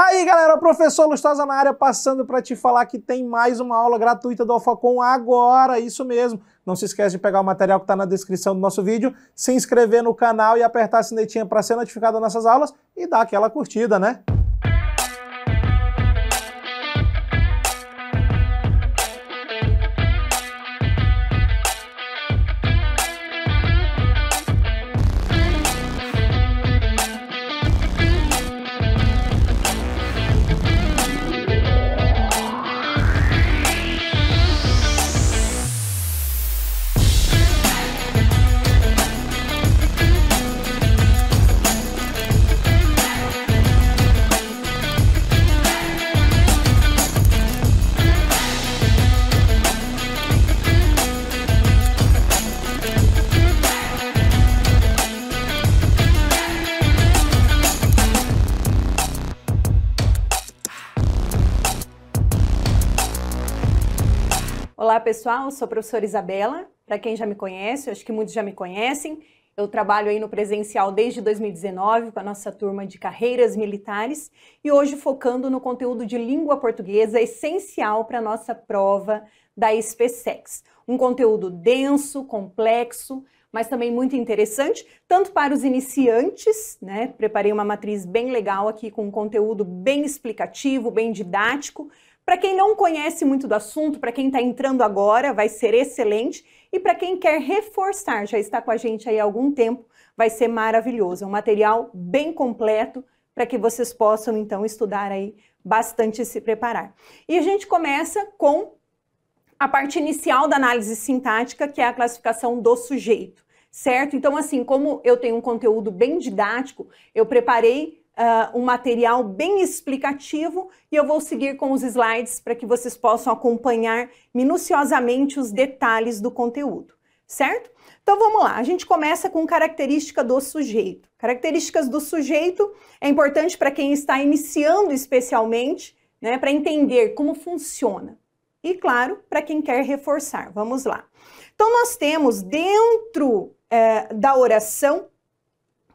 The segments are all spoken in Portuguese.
Aí galera, professor Lustosa na área, passando para te falar que tem mais uma aula gratuita do Alphacom agora, isso mesmo. Não se esquece de pegar o material que está na descrição do nosso vídeo, se inscrever no canal e apertar a sinetinha para ser notificado das nossas aulas e dar aquela curtida, né? Olá pessoal, eu sou a professora Isabela. Para quem já me conhece, eu acho que muitos já me conhecem, eu trabalho aí no presencial desde 2019 com a nossa turma de carreiras militares e hoje focando no conteúdo de língua portuguesa essencial para a nossa prova da SPSEX. Um conteúdo denso, complexo, mas também muito interessante, tanto para os iniciantes, né? Preparei uma matriz bem legal aqui com um conteúdo bem explicativo, bem didático. Para quem não conhece muito do assunto, para quem está entrando agora, vai ser excelente. E para quem quer reforçar, já está com a gente aí há algum tempo, vai ser maravilhoso. É um material bem completo para que vocês possam, então, estudar aí bastante e se preparar. E a gente começa com a parte inicial da análise sintática, que é a classificação do sujeito, certo? Então, assim, como eu tenho um conteúdo bem didático, eu preparei um material bem explicativo e eu vou seguir com os slides para que vocês possam acompanhar minuciosamente os detalhes do conteúdo, certo? Então vamos lá, a gente começa com característica do sujeito. Características do sujeito é importante para quem está iniciando especialmente, né, para entender como funciona. E claro, para quem quer reforçar, vamos lá. Então nós temos dentro da oração,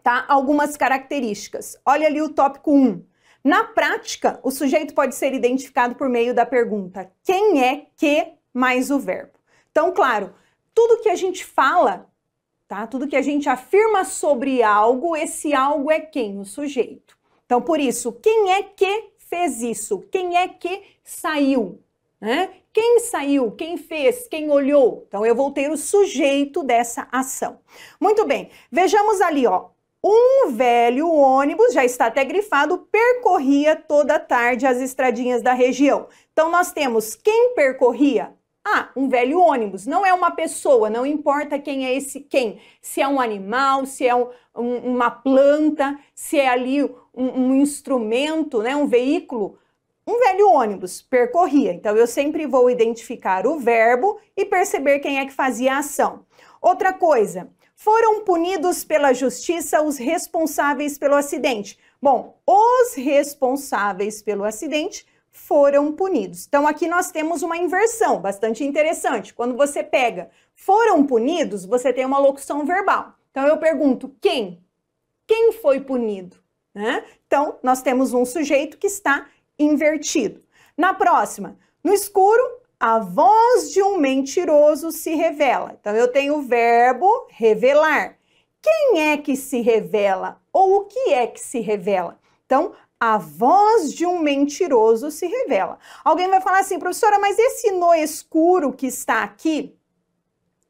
tá? Algumas características. Olha ali o tópico 1. Na prática, o sujeito pode ser identificado por meio da pergunta quem é que mais o verbo. Então, claro, tudo que a gente fala, tá? Tudo que a gente afirma sobre algo, esse algo é quem? O sujeito. Então, por isso, quem é que fez isso? Quem é que saiu? Né? Quem saiu? Quem fez? Quem olhou? Então, eu vou ter o sujeito dessa ação. Muito bem, vejamos ali, ó. Um velho ônibus, já está até grifado, percorria toda a tarde as estradinhas da região. Então, nós temos quem percorria? Ah, um velho ônibus. Não é uma pessoa, não importa quem é esse quem. Se é um animal, se é uma planta, se é ali um instrumento, né, um veículo. Um velho ônibus percorria. Então, eu sempre vou identificar o verbo e perceber quem é que fazia a ação. Outra coisa. Foram punidos pela justiça os responsáveis pelo acidente. Bom, os responsáveis pelo acidente foram punidos. Então, aqui nós temos uma inversão bastante interessante. Quando você pega foram punidos, você tem uma locução verbal. Então, eu pergunto quem? Quem foi punido? Né? Então, nós temos um sujeito que está invertido. Na próxima, no escuro, a voz de um mentiroso se revela. Então, eu tenho o verbo revelar. Quem é que se revela? Ou o que é que se revela? Então, a voz de um mentiroso se revela. Alguém vai falar assim, professora, mas esse no escuro que está aqui,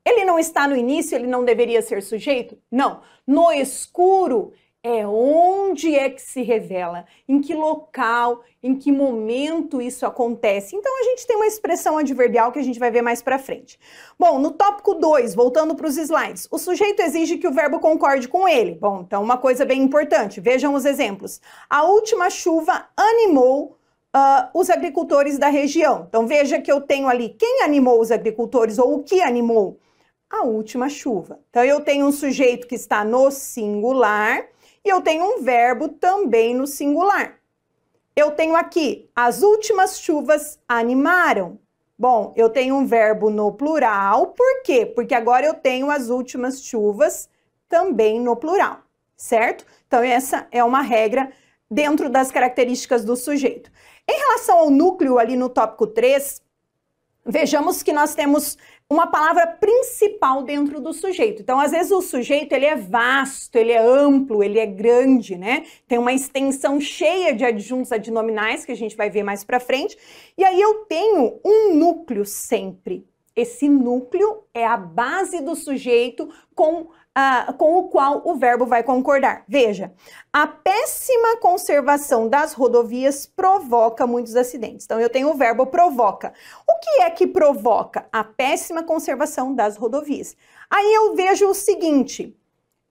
ele não está no início, ele não deveria ser sujeito? Não. No escuro é onde é que se revela, em que local, em que momento isso acontece. Então, a gente tem uma expressão adverbial que a gente vai ver mais pra frente. Bom, no tópico 2, voltando para os slides, o sujeito exige que o verbo concorde com ele. Bom, então uma coisa bem importante, vejam os exemplos. A última chuva animou os agricultores da região. Então, veja que eu tenho ali quem animou os agricultores ou o que animou? A última chuva. Então, eu tenho um sujeito que está no singular, e eu tenho um verbo também no singular. Eu tenho aqui, as últimas chuvas animaram. Bom, eu tenho um verbo no plural, por quê? Porque agora eu tenho as últimas chuvas também no plural, certo? Então, essa é uma regra dentro das características do sujeito. Em relação ao núcleo ali no tópico 3, vejamos que nós temos uma palavra principal dentro do sujeito. Então, às vezes o sujeito ele é vasto, ele é amplo, ele é grande, né? Tem uma extensão cheia de adjuntos adnominais que a gente vai ver mais para frente. E aí eu tenho um núcleo sempre. Esse núcleo é a base do sujeito com o qual o verbo vai concordar. Veja, a péssima conservação das rodovias provoca muitos acidentes. Então, eu tenho o verbo provoca. O que é que provoca? A péssima conservação das rodovias. Aí eu vejo o seguinte,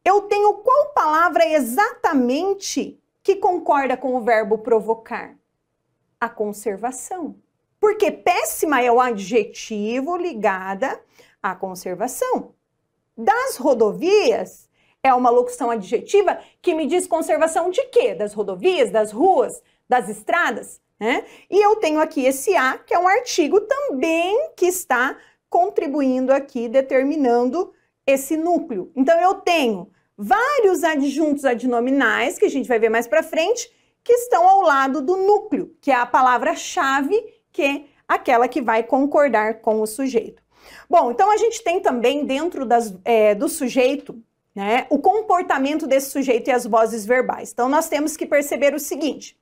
eu tenho qual palavra exatamente que concorda com o verbo provocar? A conservação. Porque péssima é o adjetivo ligada à conservação. Das rodovias é uma locução adjetiva que me diz conservação de quê? Das rodovias, das ruas, das estradas, né? E eu tenho aqui esse a, que é um artigo também que está contribuindo aqui, determinando esse núcleo. Então, eu tenho vários adjuntos adnominais, que a gente vai ver mais para frente, que estão ao lado do núcleo, que é a palavra-chave, que é aquela que vai concordar com o sujeito. Bom, então a gente tem também dentro do sujeito, né, o comportamento desse sujeito e as vozes verbais. Então nós temos que perceber o seguinte,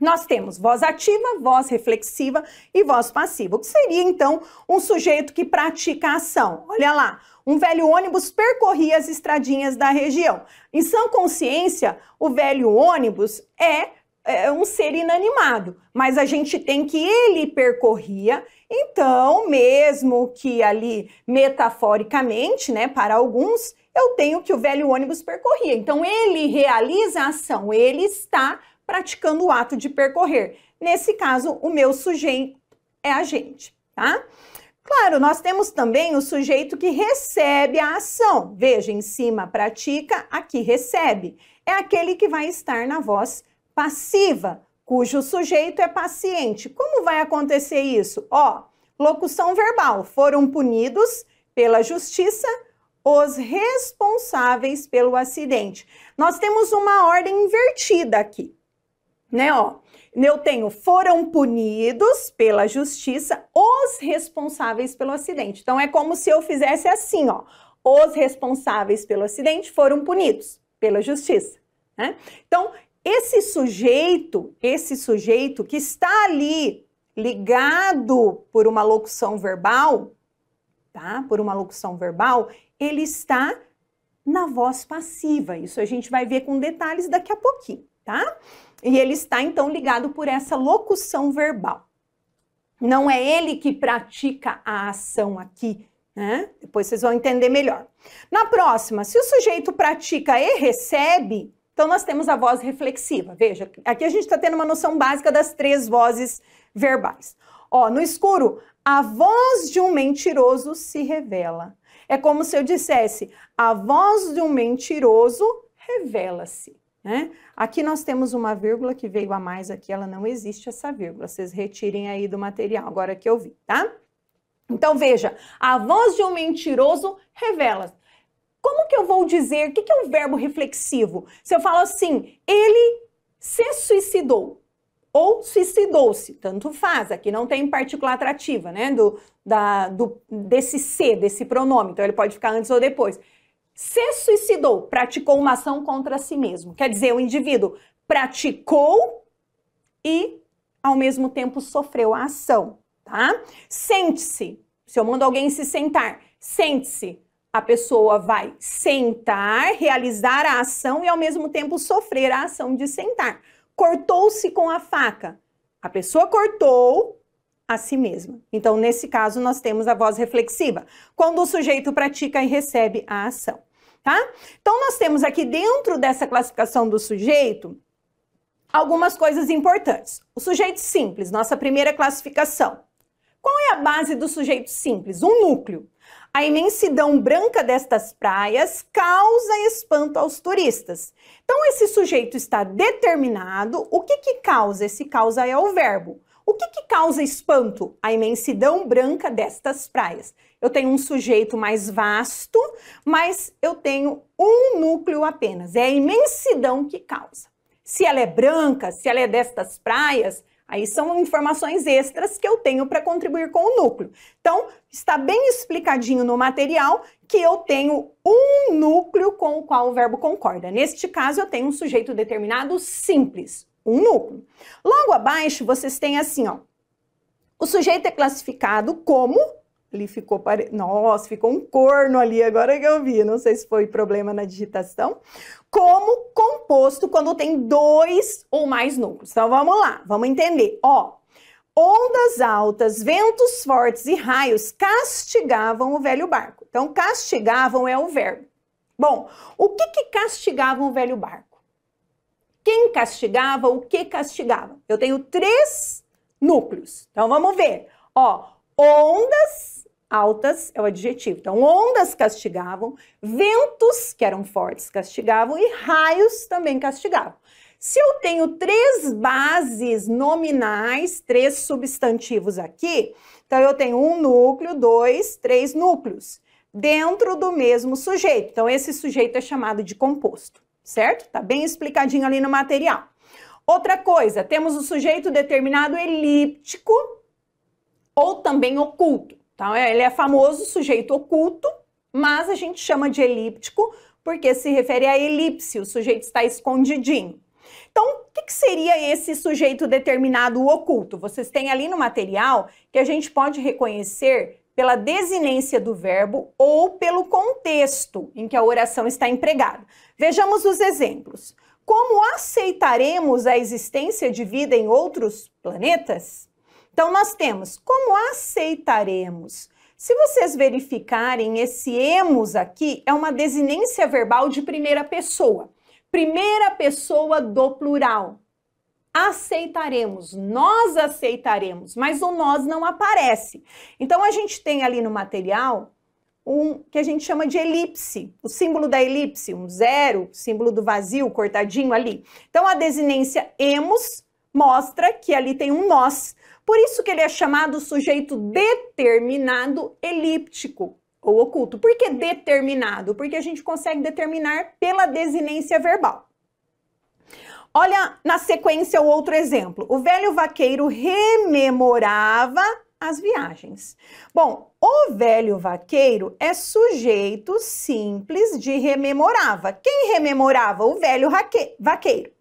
nós temos voz ativa, voz reflexiva e voz passiva. O que seria então um sujeito que pratica a ação? Olha lá, um velho ônibus percorria as estradinhas da região. Em sã consciência, o velho ônibus é um ser inanimado, mas a gente tem que ele percorria, então, mesmo que ali metaforicamente, né, para alguns, eu tenho que o velho ônibus percorria. Então, ele realiza a ação, ele está praticando o ato de percorrer. Nesse caso, o meu sujeito é a gente, tá? Claro, nós temos também o sujeito que recebe a ação. Veja, em cima pratica, aqui recebe. É aquele que vai estar na voz passiva, cujo sujeito é paciente. Como vai acontecer isso? Ó, locução verbal. Foram punidos pela justiça os responsáveis pelo acidente. Nós temos uma ordem invertida aqui, né? Ó, eu tenho foram punidos pela justiça os responsáveis pelo acidente. Então, é como se eu fizesse assim, ó. Os responsáveis pelo acidente foram punidos pela justiça, né? Então, esse sujeito que está ali ligado por uma locução verbal, tá? Por uma locução verbal, ele está na voz passiva. Isso a gente vai ver com detalhes daqui a pouquinho, tá? E ele está, então, ligado por essa locução verbal. Não é ele que pratica a ação aqui, né? Depois vocês vão entender melhor. Na próxima, se o sujeito pratica e recebe, então nós temos a voz reflexiva. Veja, aqui a gente está tendo uma noção básica das 3 vozes verbais. Ó, no escuro, a voz de um mentiroso se revela. É como se eu dissesse, a voz de um mentiroso revela-se, né? Aqui nós temos uma vírgula que veio a mais aqui, ela não existe essa vírgula. Vocês retirem aí do material, agora que eu vi, tá? Então veja, a voz de um mentiroso revela-se. Como que eu vou dizer, o que é o verbo reflexivo? Se eu falo assim, ele se suicidou ou suicidou-se, tanto faz, aqui não tem particular atrativa, né, desse se, desse pronome, então ele pode ficar antes ou depois. Se suicidou, praticou uma ação contra si mesmo, quer dizer, o indivíduo praticou e ao mesmo tempo sofreu a ação, tá? Sente-se, se eu mando alguém se sentar, sente-se. A pessoa vai sentar, realizar a ação e ao mesmo tempo sofrer a ação de sentar. Cortou-se com a faca. A pessoa cortou a si mesma. Então, nesse caso, nós temos a voz reflexiva, quando o sujeito pratica e recebe a ação, tá? Então, nós temos aqui dentro dessa classificação do sujeito algumas coisas importantes. O sujeito simples, nossa primeira classificação. Qual é a base do sujeito simples? Um núcleo. A imensidão branca destas praias causa espanto aos turistas. Então, esse sujeito está determinado. O que causa? Esse causa é o verbo. O que causa espanto? A imensidão branca destas praias. Eu tenho um sujeito mais vasto, mas eu tenho um núcleo apenas. É a imensidão que causa. se ela é branca, se ela é destas praias, aí são informações extras que eu tenho para contribuir com o núcleo. Então, está bem explicadinho no material que eu tenho um núcleo com o qual o verbo concorda. Neste caso, eu tenho um sujeito determinado simples, um núcleo. Logo abaixo, vocês têm assim, ó. O sujeito é classificado como... Ali ficou... Nossa, ficou um corno ali, agora que eu vi. Não sei se foi problema na digitação. Como composto quando tem 2 ou mais núcleos. Então, vamos lá, vamos entender. Ó, ondas altas, ventos fortes e raios castigavam o velho barco. Então, castigavam é o verbo. Bom, o que castigavam o velho barco? Quem castigava, o que castigava? Eu tenho 3 núcleos. Então, vamos ver. Ó, ondas altas é o adjetivo. Então, ondas castigavam, ventos, que eram fortes, castigavam e raios também castigavam. Se eu tenho 3 bases nominais, 3 substantivos aqui, então eu tenho um núcleo, 2, 3 núcleos dentro do mesmo sujeito. Então, esse sujeito é chamado de composto, certo? Tá bem explicadinho ali no material. Outra coisa, temos o sujeito determinado elíptico ou também oculto. Então, ele é famoso sujeito oculto, mas a gente chama de elíptico porque se refere à elipse, o sujeito está escondidinho. Então, o que seria esse sujeito determinado oculto? Vocês têm ali no material que a gente pode reconhecer pela desinência do verbo ou pelo contexto em que a oração está empregada. Vejamos os exemplos. Como aceitaremos a existência de vida em outros planetas? Então, nós temos como aceitaremos. Se vocês verificarem, esse emos aqui é uma desinência verbal de primeira pessoa do plural. Aceitaremos, nós aceitaremos, mas o nós não aparece. Então, a gente tem ali no material que a gente chama de elipse, o símbolo da elipse, um zero, símbolo do vazio, cortadinho ali. Então, a desinência emos mostra que ali tem um nós. Por isso que ele é chamado sujeito determinado elíptico ou oculto. Por que determinado? Porque a gente consegue determinar pela desinência verbal. Olha na sequência o outro exemplo. O velho vaqueiro rememorava as viagens. Bom, o velho vaqueiro é sujeito simples de rememorava. Quem rememorava? O velho vaqueiro.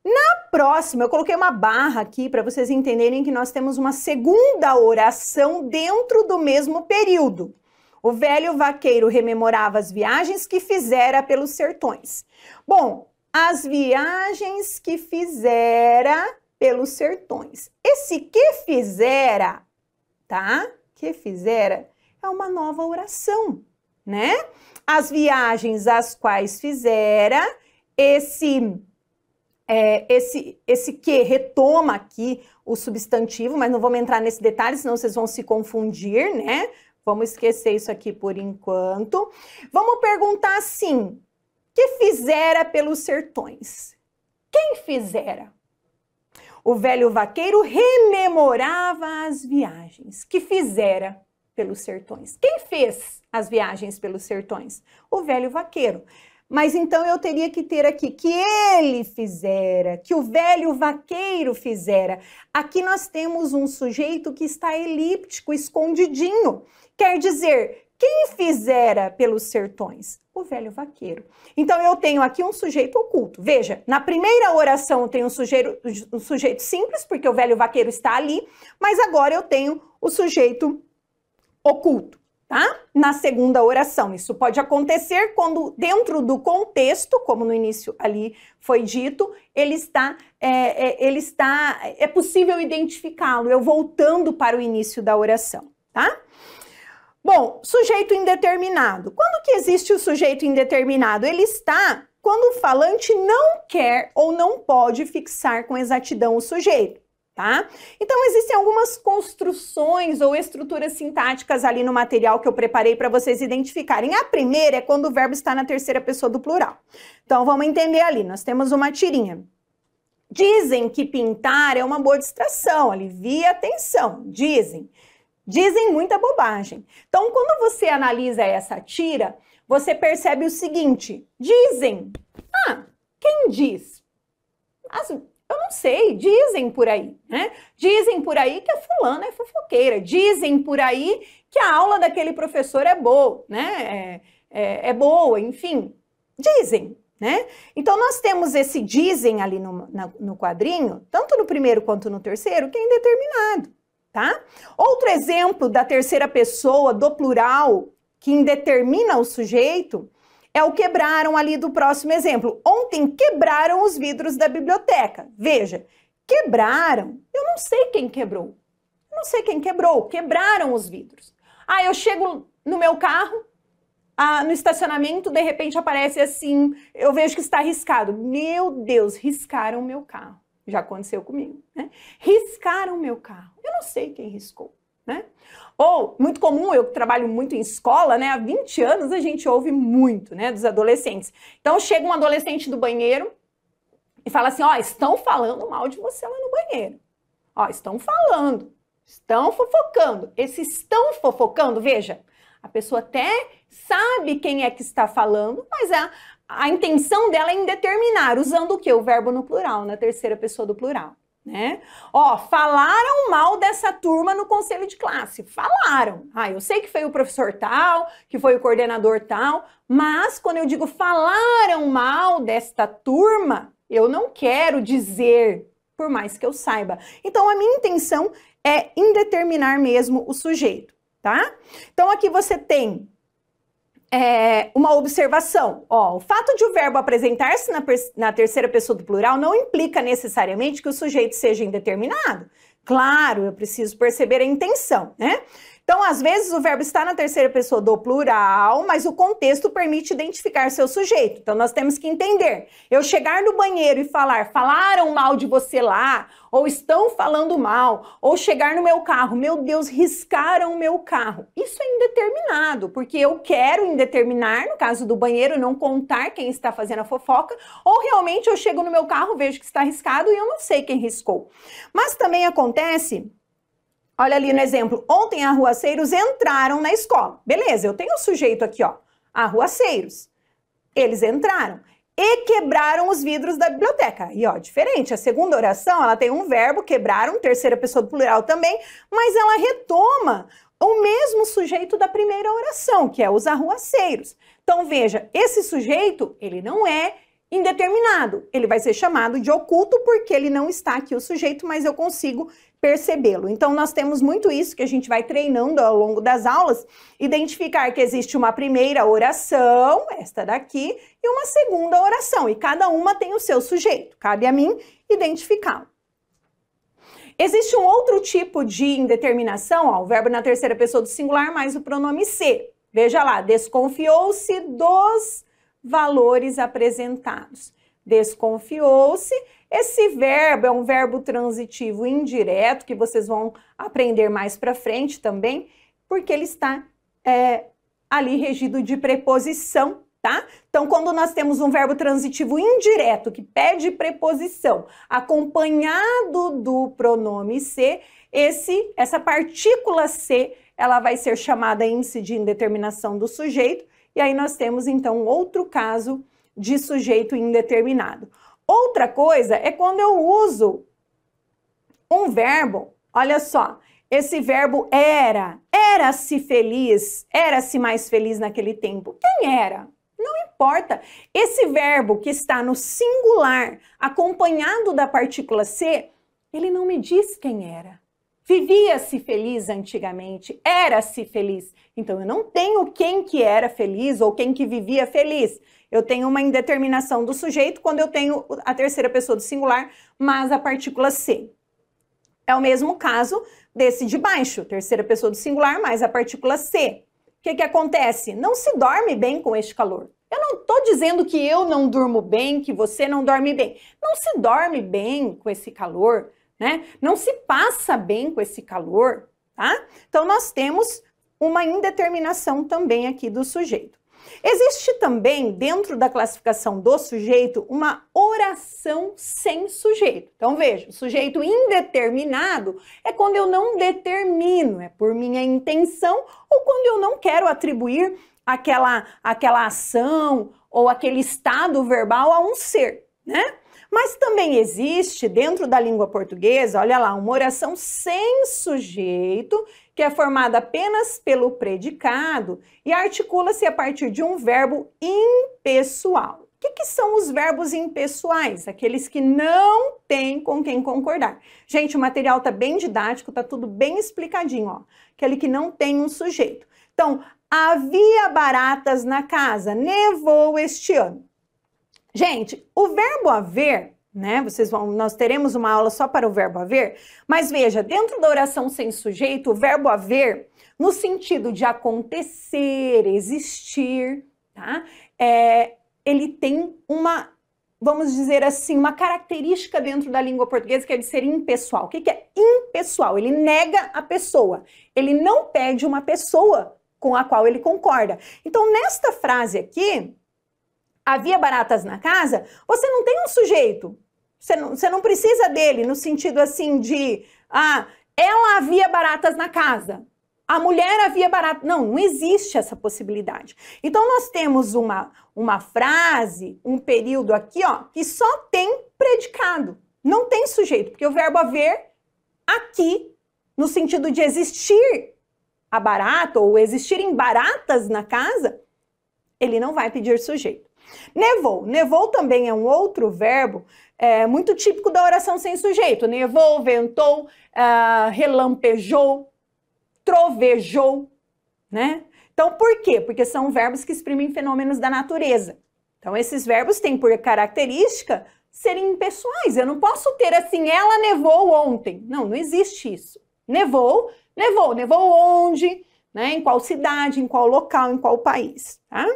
Na próxima, eu coloquei uma barra aqui para vocês entenderem que nós temos uma segunda oração dentro do mesmo período. O velho vaqueiro rememorava as viagens que fizera pelos sertões. Bom, as viagens que fizera pelos sertões. Esse que fizera, tá? Que fizera é uma nova oração, né? As viagens as quais fizera, esse que retoma aqui o substantivo, mas não vamos entrar nesse detalhe, senão vocês vão se confundir, né? Vamos esquecer isso aqui por enquanto. Vamos perguntar assim, que fizera pelos sertões? Quem fizera? O velho vaqueiro rememorava as viagens que fizera pelos sertões. Quem fez as viagens pelos sertões? O velho vaqueiro. Mas então eu teria que ter aqui que ele fizera, que o velho vaqueiro fizera. Aqui nós temos um sujeito que está elíptico, escondidinho. Quer dizer, quem fizera pelos sertões? O velho vaqueiro. Então eu tenho aqui um sujeito oculto. Veja, na primeira oração eu tenho um sujeito simples, porque o velho vaqueiro está ali, mas agora eu tenho o sujeito oculto. Tá? Na segunda oração, isso pode acontecer quando dentro do contexto, como no início ali foi dito, é possível identificá-lo, eu voltando para o início da oração, tá? Bom, sujeito indeterminado. Quando que existe o sujeito indeterminado? Ele está quando o falante não quer ou não pode fixar com exatidão o sujeito. Tá? Então, existem algumas construções ou estruturas sintáticas ali no material que eu preparei para vocês identificarem. A primeira é quando o verbo está na terceira pessoa do plural. Então, vamos entender ali. Nós temos uma tirinha. Dizem que pintar é uma boa distração, alivia a atenção. Dizem muita bobagem. Então, quando você analisa essa tira, você percebe o seguinte. Dizem. Quem diz? Eu não sei, dizem por aí, né? Dizem por aí que a fulana é fofoqueira, dizem por aí que a aula daquele professor é boa, né? É boa, enfim, dizem, né? Então nós temos esse dizem ali no quadrinho, tanto no primeiro quanto no terceiro, que é indeterminado, tá? Outro exemplo da terceira pessoa, do plural, que indetermina o sujeito, é o quebraram ali do próximo exemplo. Ontem quebraram os vidros da biblioteca. Veja, quebraram, eu não sei quem quebrou. Eu não sei quem quebrou, quebraram os vidros. Eu chego no meu carro, no estacionamento, de repente aparece assim, eu vejo que está riscado. Meu Deus, riscaram o meu carro. Já aconteceu comigo, né? Riscaram o meu carro. Eu não sei quem riscou, né? Ou, muito comum, eu trabalho muito em escola, né? Há 20 anos a gente ouve muito, né, dos adolescentes. Então, chega um adolescente do banheiro e fala assim, estão falando mal de você lá no banheiro. Estão falando, estão fofocando. Esses estão fofocando, veja, a pessoa até sabe quem é que está falando, mas a intenção dela é indeterminar, usando o quê? O verbo no plural, na terceira pessoa do plural. Né? Falaram mal dessa turma no conselho de classe, falaram. Eu sei que foi o professor tal, que foi o coordenador tal, mas quando eu digo falaram mal desta turma, eu não quero dizer, por mais que eu saiba. Então, a minha intenção é indeterminar mesmo o sujeito, tá? Então, aqui você tem uma observação. O fato de o verbo apresentar-se na terceira pessoa do plural não implica necessariamente que o sujeito seja indeterminado. Claro, eu preciso perceber a intenção, né? Então, às vezes, o verbo está na terceira pessoa do plural, mas o contexto permite identificar seu sujeito. Então, nós temos que entender. Eu chegar no banheiro e falar, falaram mal de você lá, ou estão falando mal, ou chegar no meu carro, meu Deus, riscaram o meu carro. Isso é indeterminado, porque eu quero indeterminar, no caso do banheiro, não contar quem está fazendo a fofoca, ou realmente eu chego no meu carro, vejo que está riscado e eu não sei quem riscou. Mas também acontece... Olha ali no exemplo, ontem arruaceiros entraram na escola. Beleza, eu tenho o sujeito aqui, arruaceiros. Eles entraram e quebraram os vidros da biblioteca. E diferente, a segunda oração, ela tem um verbo, quebraram, terceira pessoa do plural também, mas ela retoma o mesmo sujeito da primeira oração, que é os arruaceiros. Então veja, esse sujeito, ele não é indeterminado, ele vai ser chamado de oculto porque ele não está aqui o sujeito, mas eu consigo percebê-lo. Então, nós temos muito isso que a gente vai treinando ao longo das aulas, identificar que existe uma primeira oração, esta daqui, e uma segunda oração, e cada uma tem o seu sujeito. Cabe a mim identificá-lo. Existe um outro tipo de indeterminação, o verbo na terceira pessoa do singular mais o pronome se. Veja lá, desconfiou-se dos valores apresentados. Desconfiou-se. Esse verbo é um verbo transitivo indireto, que vocês vão aprender mais para frente também, porque ele está ali regido de preposição, tá? Então, quando nós temos um verbo transitivo indireto, que pede preposição, acompanhado do pronome se, essa partícula se, ela vai ser chamada índice de indeterminação do sujeito, e aí nós temos, então, outro caso de sujeito indeterminado. Outra coisa é quando eu uso um verbo, olha só, esse verbo era-se feliz, era-se mais feliz naquele tempo. Quem era? Não importa. Esse verbo que está no singular, acompanhado da partícula se, ele não me diz quem era. Vivia-se feliz antigamente, era-se feliz. Então, eu não tenho quem que era feliz ou quem que vivia feliz. Eu tenho uma indeterminação do sujeito quando eu tenho a terceira pessoa do singular, mas a partícula se. É o mesmo caso desse de baixo, terceira pessoa do singular, mais a partícula se. O que acontece? Não se dorme bem com este calor. Eu não estou dizendo que eu não durmo bem, que você não dorme bem. Não se dorme bem com esse calor, né? Não se passa bem com esse calor, tá? Então, nós temos uma indeterminação também aqui do sujeito. Existe também, dentro da classificação do sujeito, uma oração sem sujeito. Então, veja, o sujeito indeterminado é quando eu não determino, é por minha intenção, ou quando eu não quero atribuir aquela ação ou aquele estado verbal a um ser, né? Mas também existe, dentro da língua portuguesa, olha lá, uma oração sem sujeito, que é formada apenas pelo predicado e articula-se a partir de um verbo impessoal. O que são os verbos impessoais? Aqueles que não têm com quem concordar. Gente, o material tá bem didático, tá tudo bem explicadinho, ó. Aquele que não tem um sujeito. Então, havia baratas na casa, nevou este ano. Gente, o verbo haver, né? Nós teremos uma aula só para o verbo haver, mas veja, dentro da oração sem sujeito, o verbo haver, no sentido de acontecer, existir, tá? Ele tem uma, vamos dizer assim, uma característica dentro da língua portuguesa que é de ser impessoal. O que é impessoal? Ele nega a pessoa. Ele não pede uma pessoa com a qual ele concorda. Então, nesta frase aqui, havia baratas na casa, você não tem um sujeito. Você não precisa dele no sentido assim de, ela havia baratas na casa. A mulher havia baratas. Não existe essa possibilidade. Então, nós temos uma frase, um período aqui, ó, que só tem predicado. Não tem sujeito, porque o verbo haver aqui, no sentido de existir a barata ou existirem baratas na casa, ele não vai pedir sujeito. Nevou. Nevou também é um outro verbo muito típico da oração sem sujeito. Nevou, ventou, relampejou, trovejou, né? Então, por quê? Porque são verbos que exprimem fenômenos da natureza. Então, esses verbos têm por característica serem impessoais. Eu não posso ter assim, ela nevou ontem. Não existe isso. Nevou onde, né? Em qual cidade, em qual local, em qual país, tá?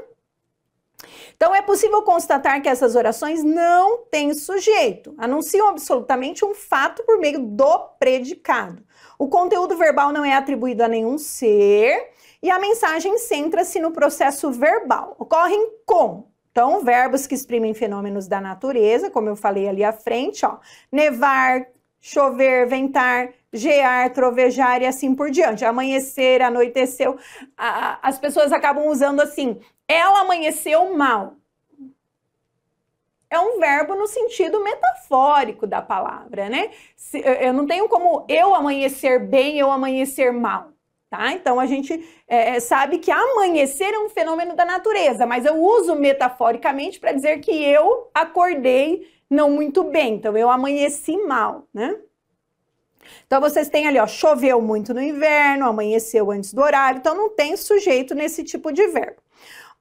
Então, é possível constatar que essas orações não têm sujeito, anunciam absolutamente um fato por meio do predicado. O conteúdo verbal não é atribuído a nenhum ser e a mensagem centra-se no processo verbal. Ocorrem como? Então, verbos que exprimem fenômenos da natureza, como eu falei ali à frente, ó, nevar, chover, ventar, gear, trovejar e assim por diante. Amanhecer, anoiteceu. As pessoas acabam usando assim, ela amanheceu mal. É um verbo no sentido metafórico da palavra, né? Eu não tenho como eu amanhecer bem, eu amanhecer mal, tá? Então, a gente sabe que amanhecer é um fenômeno da natureza, mas eu uso metaforicamente para dizer que eu acordei não muito bem, então eu amanheci mal, né? Então, vocês têm ali, ó, choveu muito no inverno, amanheceu antes do horário, então não tem sujeito nesse tipo de verbo.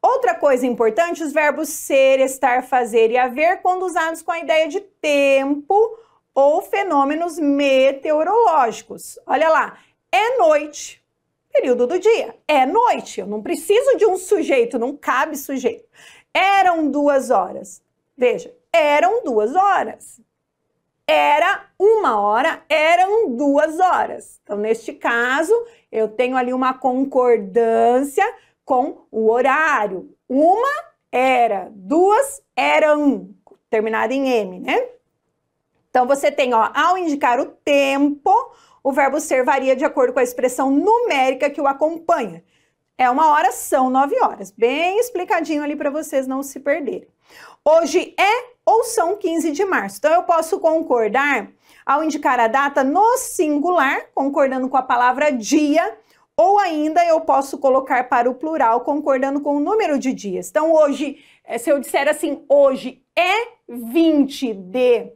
Outra coisa importante, os verbos ser, estar, fazer e haver, quando usados com a ideia de tempo ou fenômenos meteorológicos. Olha lá, é noite, período do dia, é noite, eu não preciso de um sujeito, não cabe sujeito. Eram 2 horas, veja, eram 2 horas. Era 1 hora, eram 2 horas. Então, neste caso, eu tenho ali uma concordância com o horário. 1 era, 2 eram, terminado em M, né? Então, você tem, ó, ao indicar o tempo, o verbo ser varia de acordo com a expressão numérica que o acompanha. É 1 hora, são 9 horas. Bem explicadinho ali para vocês não se perderem. Hoje é ou são 15 de março. Então, eu posso concordar ao indicar a data no singular, concordando com a palavra dia, ou ainda eu posso colocar para o plural, concordando com o número de dias. Então, hoje, se eu disser assim, hoje é 20 de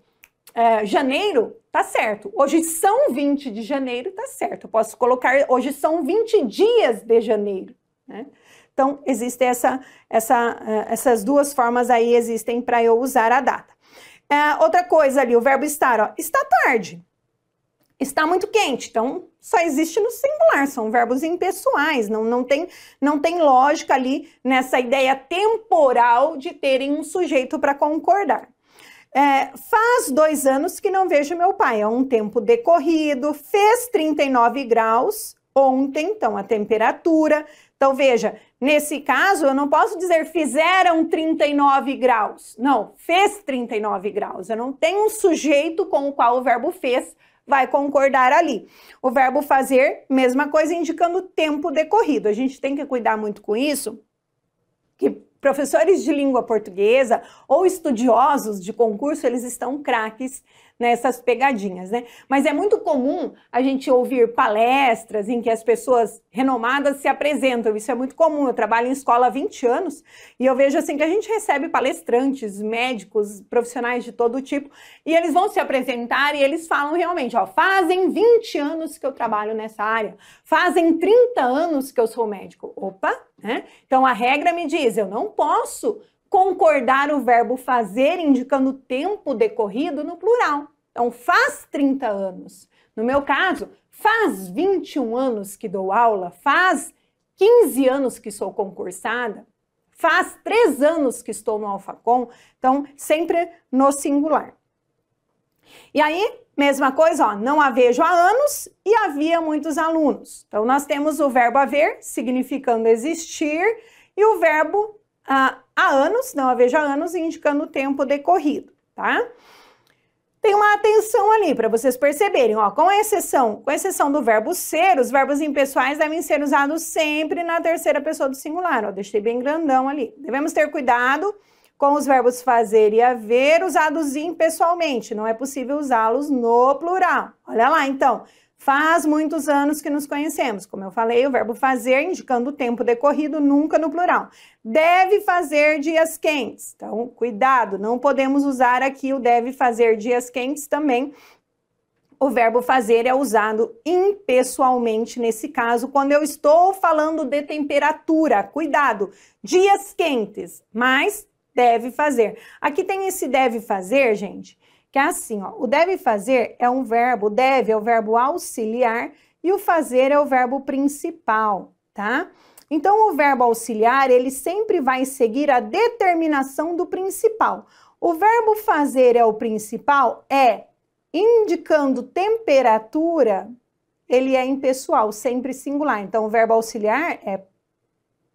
janeiro, tá certo. Hoje são 20 de janeiro, tá certo. Eu posso colocar, hoje são 20 dias de janeiro, né? Então, existem essas duas formas aí, existem para eu usar a data. Outra coisa ali, o verbo estar, ó, está tarde. Está muito quente, então só existe no singular, são verbos impessoais, não tem lógica ali nessa ideia temporal de terem um sujeito para concordar. Faz 2 anos que não vejo meu pai, é um tempo decorrido, fez 39 graus ontem, então a temperatura. Então veja, nesse caso eu não posso dizer fizeram 39 graus, não, fez 39 graus, eu não tenho um sujeito com o qual o verbo fez vai concordar ali. O verbo fazer, mesma coisa, indicando tempo decorrido. A gente tem que cuidar muito com isso, que professores de língua portuguesa ou estudiosos de concurso, eles estão craques nessas pegadinhas, né? Mas é muito comum a gente ouvir palestras em que as pessoas renomadas se apresentam. Isso é muito comum. Eu trabalho em escola há 20 anos e eu vejo assim que a gente recebe palestrantes, médicos, profissionais de todo tipo, e eles vão se apresentar e eles falam realmente, ó, fazem 20 anos que eu trabalho nessa área, fazem 30 anos que eu sou médico. Opa, né? Então a regra me diz, eu não posso concordar o verbo fazer indicando tempo decorrido no plural. Então, faz 30 anos. No meu caso, faz 21 anos que dou aula, faz 15 anos que sou concursada, faz 3 anos que estou no Alfacom. Então, sempre no singular. E aí, mesma coisa, ó, não a vejo há anos e havia muitos alunos. Então, nós temos o verbo haver, significando existir, e o verbo há anos, não a vejo há anos, indicando o tempo decorrido, tá? Tem uma atenção ali para vocês perceberem, ó, com exceção do verbo ser, os verbos impessoais devem ser usados sempre na terceira pessoa do singular, ó, deixei bem grandão ali. Devemos ter cuidado com os verbos fazer e haver usados impessoalmente, não é possível usá-los no plural. Olha lá, então, faz muitos anos que nos conhecemos. Como eu falei, o verbo fazer indicando o tempo decorrido, nunca no plural. Deve fazer dias quentes. Então, cuidado, não podemos usar aqui o deve fazer dias quentes também. O verbo fazer é usado impessoalmente nesse caso, quando eu estou falando de temperatura. Cuidado, dias quentes, mas deve fazer. Aqui tem esse deve fazer, gente, que é assim, ó, o deve fazer é um verbo, deve é o verbo auxiliar e o fazer é o verbo principal, tá? Então, o verbo auxiliar, ele sempre vai seguir a determinação do principal. O verbo fazer é o principal, indicando temperatura, ele é impessoal, sempre singular. Então, o verbo auxiliar é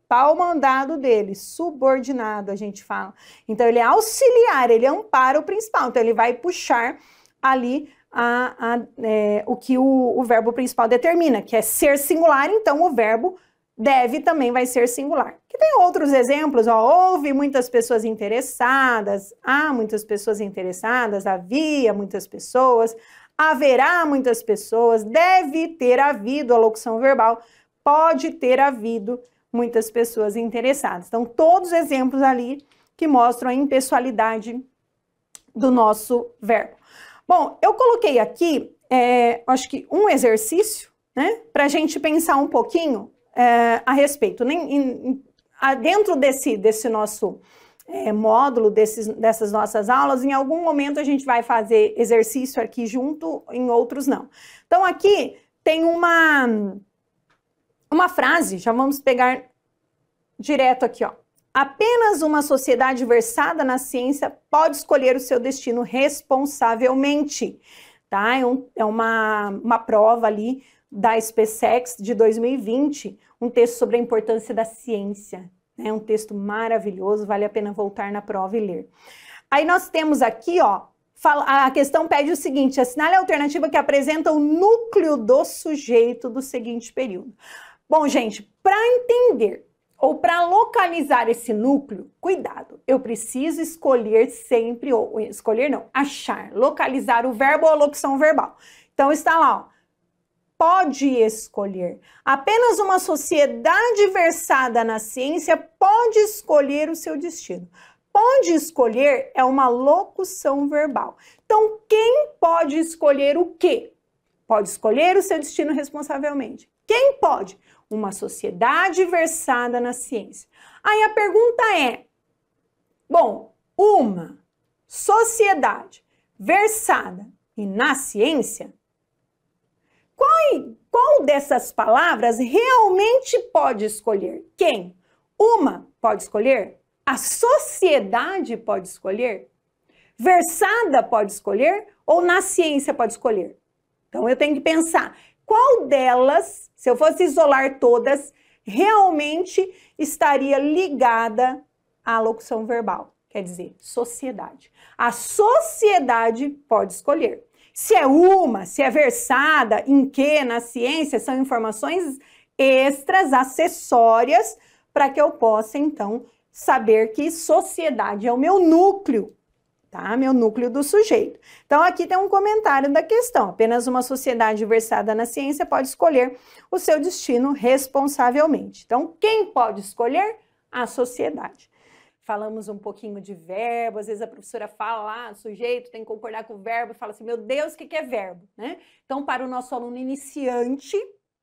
pau mandado dele, subordinado, a gente fala. Então, ele é auxiliar, ele ampara o principal. Então, ele vai puxar ali o que o verbo principal determina, que é ser singular, então o verbo deve também vai ser singular. Que tem outros exemplos, ó, houve muitas pessoas interessadas, há muitas pessoas interessadas, havia muitas pessoas, haverá muitas pessoas, deve ter havido a locução verbal, pode ter havido muitas pessoas interessadas. Então, todos os exemplos ali que mostram a impessoalidade do nosso verbo. Bom, eu coloquei aqui, acho que um exercício, né, para a gente pensar um pouquinho a respeito. Dentro desse nosso módulo, dessas nossas aulas, em algum momento a gente vai fazer exercício aqui junto, em outros não. Então, aqui tem uma frase, já vamos pegar direto aqui, ó. Apenas uma sociedade versada na ciência pode escolher o seu destino responsavelmente, tá? É uma prova ali da SpaceX de 2020, um texto sobre a importância da ciência, né? Um texto maravilhoso, vale a pena voltar na prova e ler. Aí nós temos aqui, ó, a questão pede o seguinte: assinale a alternativa que apresenta o núcleo do sujeito do seguinte período. Bom, gente, para entender ou para localizar esse núcleo, cuidado, eu preciso escolher sempre, ou escolher não, achar, localizar o verbo ou a locução verbal. Então está lá, ó, pode escolher. Apenas uma sociedade versada na ciência pode escolher o seu destino. Pode escolher é uma locução verbal. Então, quem pode escolher o quê? Pode escolher o seu destino responsavelmente. Quem pode? Uma sociedade versada na ciência. Aí a pergunta é, bom, uma sociedade versada e na ciência, qual dessas palavras realmente pode escolher? Quem? Uma pode escolher? A sociedade pode escolher? Versada pode escolher? Ou na ciência pode escolher? Então eu tenho que pensar, qual delas, se eu fosse isolar todas, realmente estaria ligada à locução verbal? Quer dizer, sociedade. A sociedade pode escolher. Se é uma, se é versada, em que, na ciência, são informações extras, acessórias, para que eu possa, então, saber que sociedade é o meu núcleo, tá? Meu núcleo do sujeito. Então, aqui tem um comentário da questão. Apenas uma sociedade versada na ciência pode escolher o seu destino responsavelmente. Então, quem pode escolher? A sociedade. Falamos um pouquinho de verbo, às vezes a professora fala, sujeito tem que concordar com o verbo, fala assim, meu Deus, o que é verbo, né? Então, para o nosso aluno iniciante,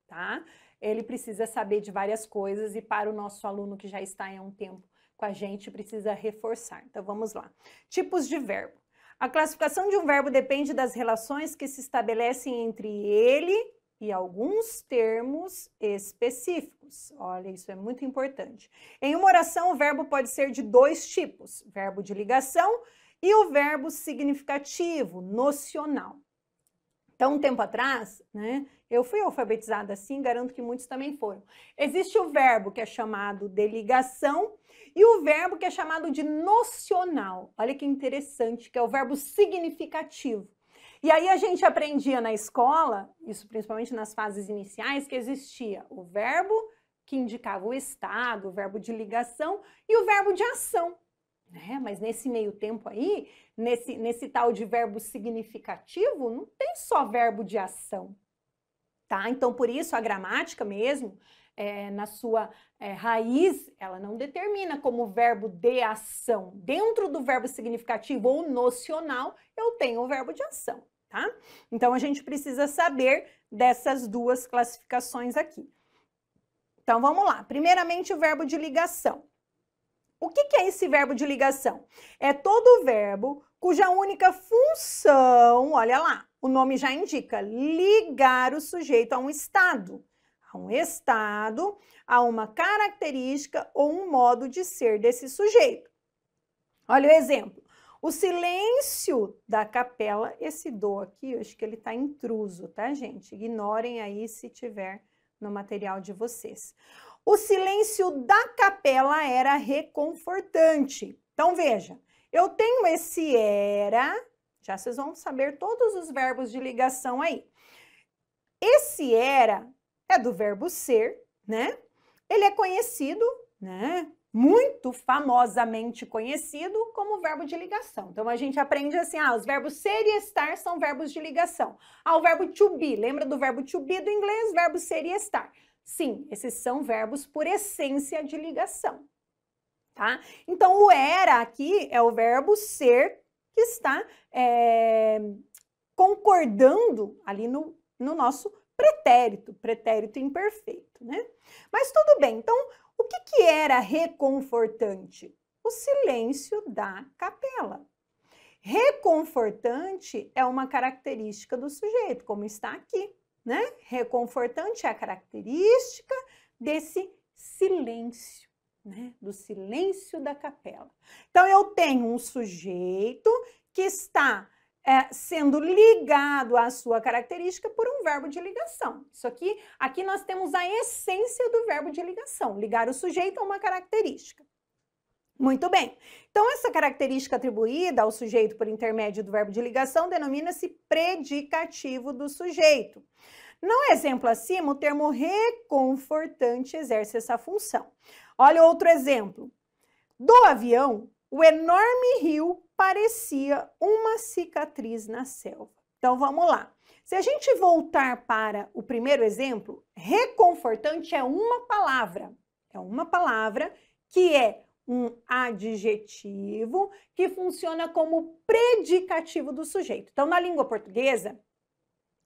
tá? Ele precisa saber de várias coisas e para o nosso aluno que já está há um tempo com a gente, precisa reforçar. Então, vamos lá. Tipos de verbo. A classificação de um verbo depende das relações que se estabelecem entre ele e alguns termos específicos. Olha, isso é muito importante. Em uma oração, o verbo pode ser de dois tipos, verbo de ligação e o verbo significativo, nocional. Então, um tempo atrás, né, eu fui alfabetizada assim, garanto que muitos também foram. Existe o verbo que é chamado de ligação e o verbo que é chamado de nocional. Olha que interessante, que é o verbo significativo. E aí a gente aprendia na escola, isso principalmente nas fases iniciais, que existia o verbo que indicava o estado, o verbo de ligação e o verbo de ação. Mas nesse meio tempo aí, nesse tal de verbo significativo, não tem só verbo de ação, tá? Então, por isso, a gramática mesmo, na sua raiz, ela não determina como verbo de ação. Dentro do verbo significativo ou nocional, eu tenho o verbo de ação, tá? Então, a gente precisa saber dessas duas classificações aqui. Então, vamos lá. Primeiramente, o verbo de ligação. O que é esse verbo de ligação? É todo verbo cuja única função, olha lá, o nome já indica, ligar o sujeito a um estado, a uma característica ou um modo de ser desse sujeito. Olha o exemplo. O silêncio da capela, esse do aqui, eu acho que ele está intruso, tá, gente? Ignorem aí se tiver no material de vocês. O silêncio da capela era reconfortante. Então, veja, eu tenho esse era, já vocês vão saber todos os verbos de ligação aí. Esse era é do verbo ser, né? Ele é conhecido, né? Muito famosamente conhecido como verbo de ligação. Então, a gente aprende assim, os verbos ser e estar são verbos de ligação. O verbo to be, lembra do verbo to be do inglês? Verbo ser e estar. Sim, esses são verbos por essência de ligação, tá? Então, o era aqui é o verbo ser que está concordando ali no nosso pretérito imperfeito, né? Mas tudo bem, então, o que era reconfortante? O silêncio da capela. Reconfortante é uma característica do sujeito, como está aqui, né? Reconfortante é a característica desse silêncio, né? Do silêncio da capela. Então, eu tenho um sujeito que está sendo ligado à sua característica por um verbo de ligação. Isso aqui nós temos a essência do verbo de ligação, ligar o sujeito a uma característica. Muito bem. Então, essa característica atribuída ao sujeito por intermédio do verbo de ligação denomina-se predicativo do sujeito. No exemplo acima, o termo reconfortante exerce essa função. Olha outro exemplo. Do avião, o enorme rio parecia uma cicatriz na selva. Então, vamos lá. Se a gente voltar para o primeiro exemplo, reconfortante é uma palavra. É uma palavra que é um adjetivo que funciona como predicativo do sujeito. Então, na língua portuguesa,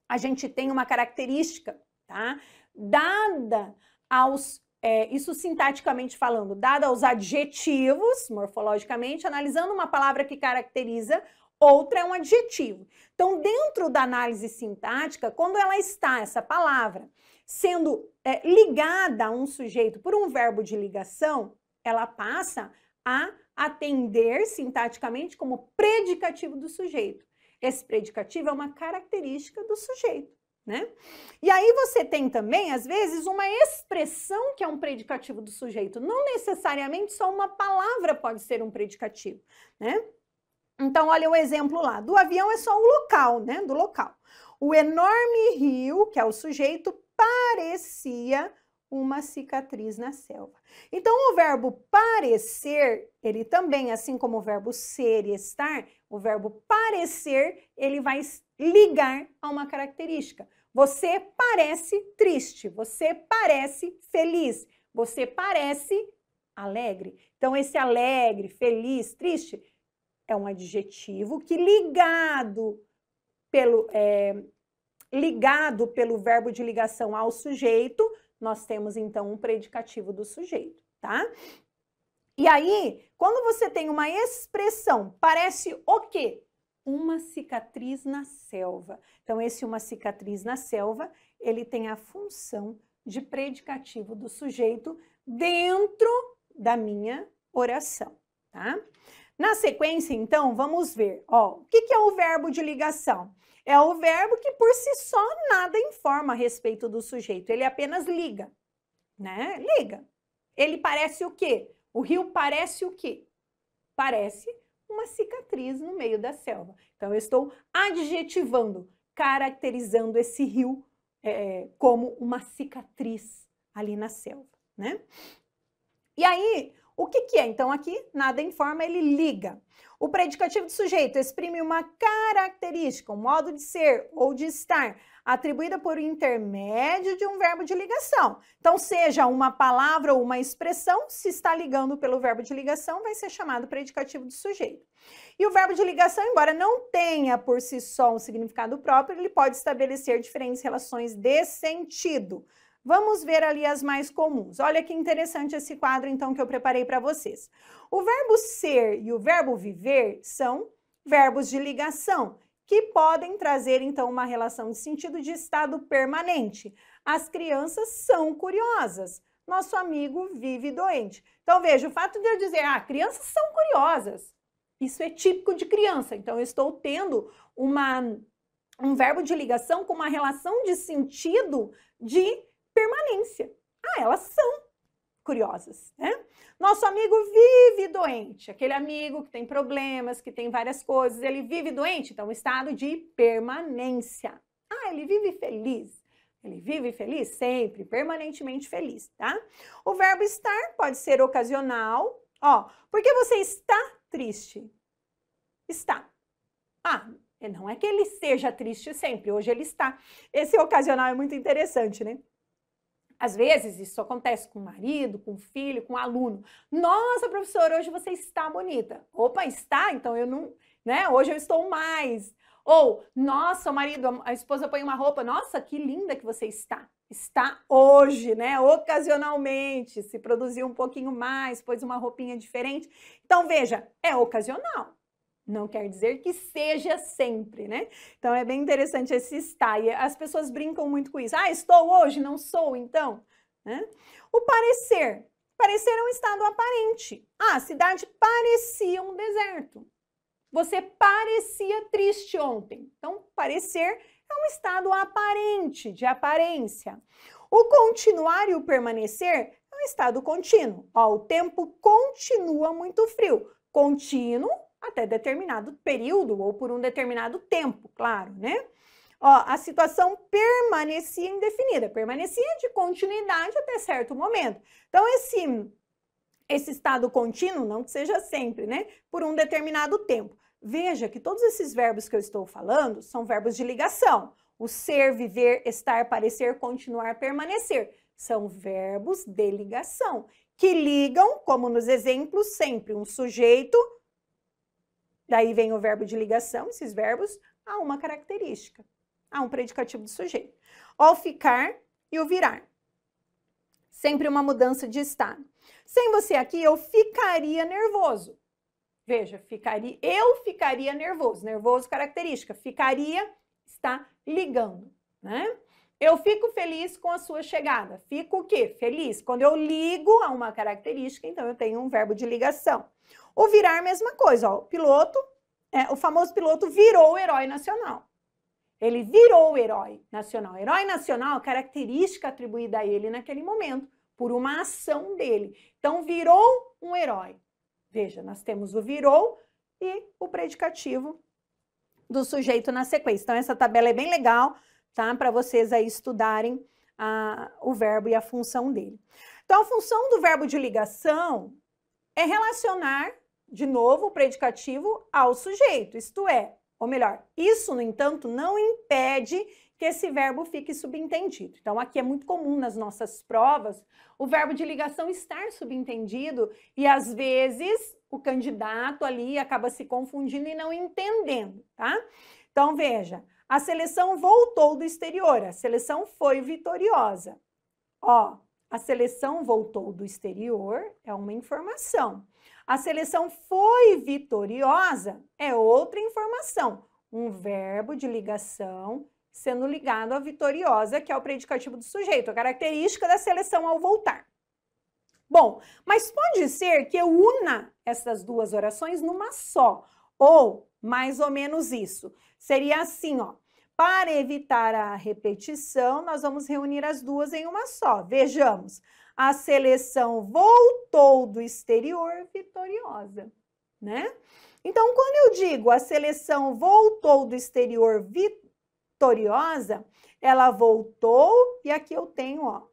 a gente tem uma característica, tá? Dada aos, isso sintaticamente falando, dada aos adjetivos, morfologicamente, analisando uma palavra que caracteriza, outra é um adjetivo. Então, dentro da análise sintática, quando ela está, essa palavra, sendo ligada a um sujeito por um verbo de ligação, ela passa a atender sintaticamente como predicativo do sujeito. Esse predicativo é uma característica do sujeito, né? E aí você tem também, às vezes, uma expressão que é um predicativo do sujeito. Não necessariamente só uma palavra pode ser um predicativo, né? Então, olha o exemplo lá. Do avião é só o local, né? Do local. O enorme rio, que é o sujeito, parecia uma cicatriz na selva. Então, o verbo parecer, ele também, assim como o verbo ser e estar, o verbo parecer, ele vai ligar a uma característica. Você parece triste, você parece feliz, você parece alegre. Então, esse alegre, feliz, triste, é um adjetivo que ligado pelo verbo de ligação ao sujeito, nós temos, então, um predicativo do sujeito, tá? E aí, quando você tem uma expressão, parece o quê? Uma cicatriz na selva. Então, esse uma cicatriz na selva, ele tem a função de predicativo do sujeito dentro da minha oração, tá? Na sequência, então, vamos ver, ó, o que é o verbo de ligação? É o verbo que por si só nada informa a respeito do sujeito, ele apenas liga, né? Liga. Ele parece o quê? O rio parece o quê? Parece uma cicatriz no meio da selva. Então, eu estou adjetivando, caracterizando esse rio como uma cicatriz ali na selva, né? E aí, o que é? Então, aqui, nada informa, ele liga. O predicativo do sujeito exprime uma característica, um modo de ser ou de estar, atribuída por intermédio de um verbo de ligação. Então, seja uma palavra ou uma expressão, se está ligando pelo verbo de ligação, vai ser chamado predicativo do sujeito. E o verbo de ligação, embora não tenha por si só um significado próprio, ele pode estabelecer diferentes relações de sentido. Vamos ver ali as mais comuns. Olha que interessante esse quadro, então, que eu preparei para vocês. O verbo ser e o verbo viver são verbos de ligação, que podem trazer, então, uma relação de sentido de estado permanente. As crianças são curiosas. Nosso amigo vive doente. Então, veja, o fato de eu dizer, crianças são curiosas, isso é típico de criança. Então, eu estou tendo um verbo de ligação com uma relação de sentido de permanência. Elas são curiosas, né? Nosso amigo vive doente, aquele amigo que tem problemas, que tem várias coisas, ele vive doente, então estado de permanência. Ele vive feliz. Ele vive feliz sempre, permanentemente feliz, tá? O verbo estar pode ser ocasional. Por que você está triste? Está. Não é que ele seja triste sempre, hoje ele está. Esse ocasional é muito interessante, né? Às vezes, isso acontece com o marido, com o filho, com o aluno. Nossa, professora, hoje você está bonita. Opa, está? Então eu não, né? Hoje eu estou mais. Ou, nossa, o marido, a esposa põe uma roupa. Nossa, que linda que você está. Está hoje, né? Ocasionalmente, se produziu um pouquinho mais, pôs uma roupinha diferente. Então, veja, é ocasional. Não quer dizer que seja sempre, né? Então, é bem interessante esse estar. E as pessoas brincam muito com isso. Estou hoje, não sou, então. Né? O parecer. Parecer é um estado aparente. A cidade parecia um deserto. Você parecia triste ontem. Então, parecer é um estado aparente, de aparência. O continuar e o permanecer é um estado contínuo. O tempo continua muito frio. Contínuo até determinado período ou por um determinado tempo, claro, né? A situação permanecia indefinida, permanecia de continuidade até certo momento. Então, esse estado contínuo, não que seja sempre, né? Por um determinado tempo. Veja que todos esses verbos que eu estou falando são verbos de ligação. O ser, viver, estar, parecer, continuar, permanecer. São verbos de ligação, que ligam, como nos exemplos, sempre um sujeito. Daí vem o verbo de ligação, esses verbos, a uma característica, a um predicativo do sujeito. O ficar e o virar. Sempre uma mudança de estado. Sem você aqui, eu ficaria nervoso. Veja, eu ficaria nervoso. Nervoso, característica. Ficaria, está ligando, né? Eu fico feliz com a sua chegada. Fico o quê? Feliz. Quando eu ligo a uma característica, então eu tenho um verbo de ligação. O virar, mesma coisa. O piloto, o famoso piloto virou o herói nacional. Ele virou o herói nacional. Herói nacional, característica atribuída a ele naquele momento, por uma ação dele. Então, virou um herói. Veja, nós temos o virou e o predicativo do sujeito na sequência. Então, essa tabela é bem legal, tá? Para vocês aí estudarem o verbo e a função dele. Então, a função do verbo de ligação é relacionar, de novo, o predicativo ao sujeito, isto é, ou melhor, isso, no entanto, não impede que esse verbo fique subentendido. Então, aqui é muito comum nas nossas provas o verbo de ligação estar subentendido e, às vezes, o candidato ali acaba se confundindo e não entendendo, tá? Então, veja, a seleção voltou do exterior, a seleção foi vitoriosa. Ó, a seleção voltou do exterior é uma informação. A seleção foi vitoriosa é outra informação. Um verbo de ligação sendo ligado à vitoriosa, que é o predicativo do sujeito, a característica da seleção ao voltar. Bom, mas pode ser que eu una essas duas orações numa só, ou mais ou menos isso. Seria assim, ó. Para evitar a repetição, nós vamos reunir as duas em uma só. Vejamos, a seleção voltou do exterior vitoriosa, né? Então, quando eu digo a seleção voltou do exterior vitoriosa, ela voltou e aqui eu tenho, ó,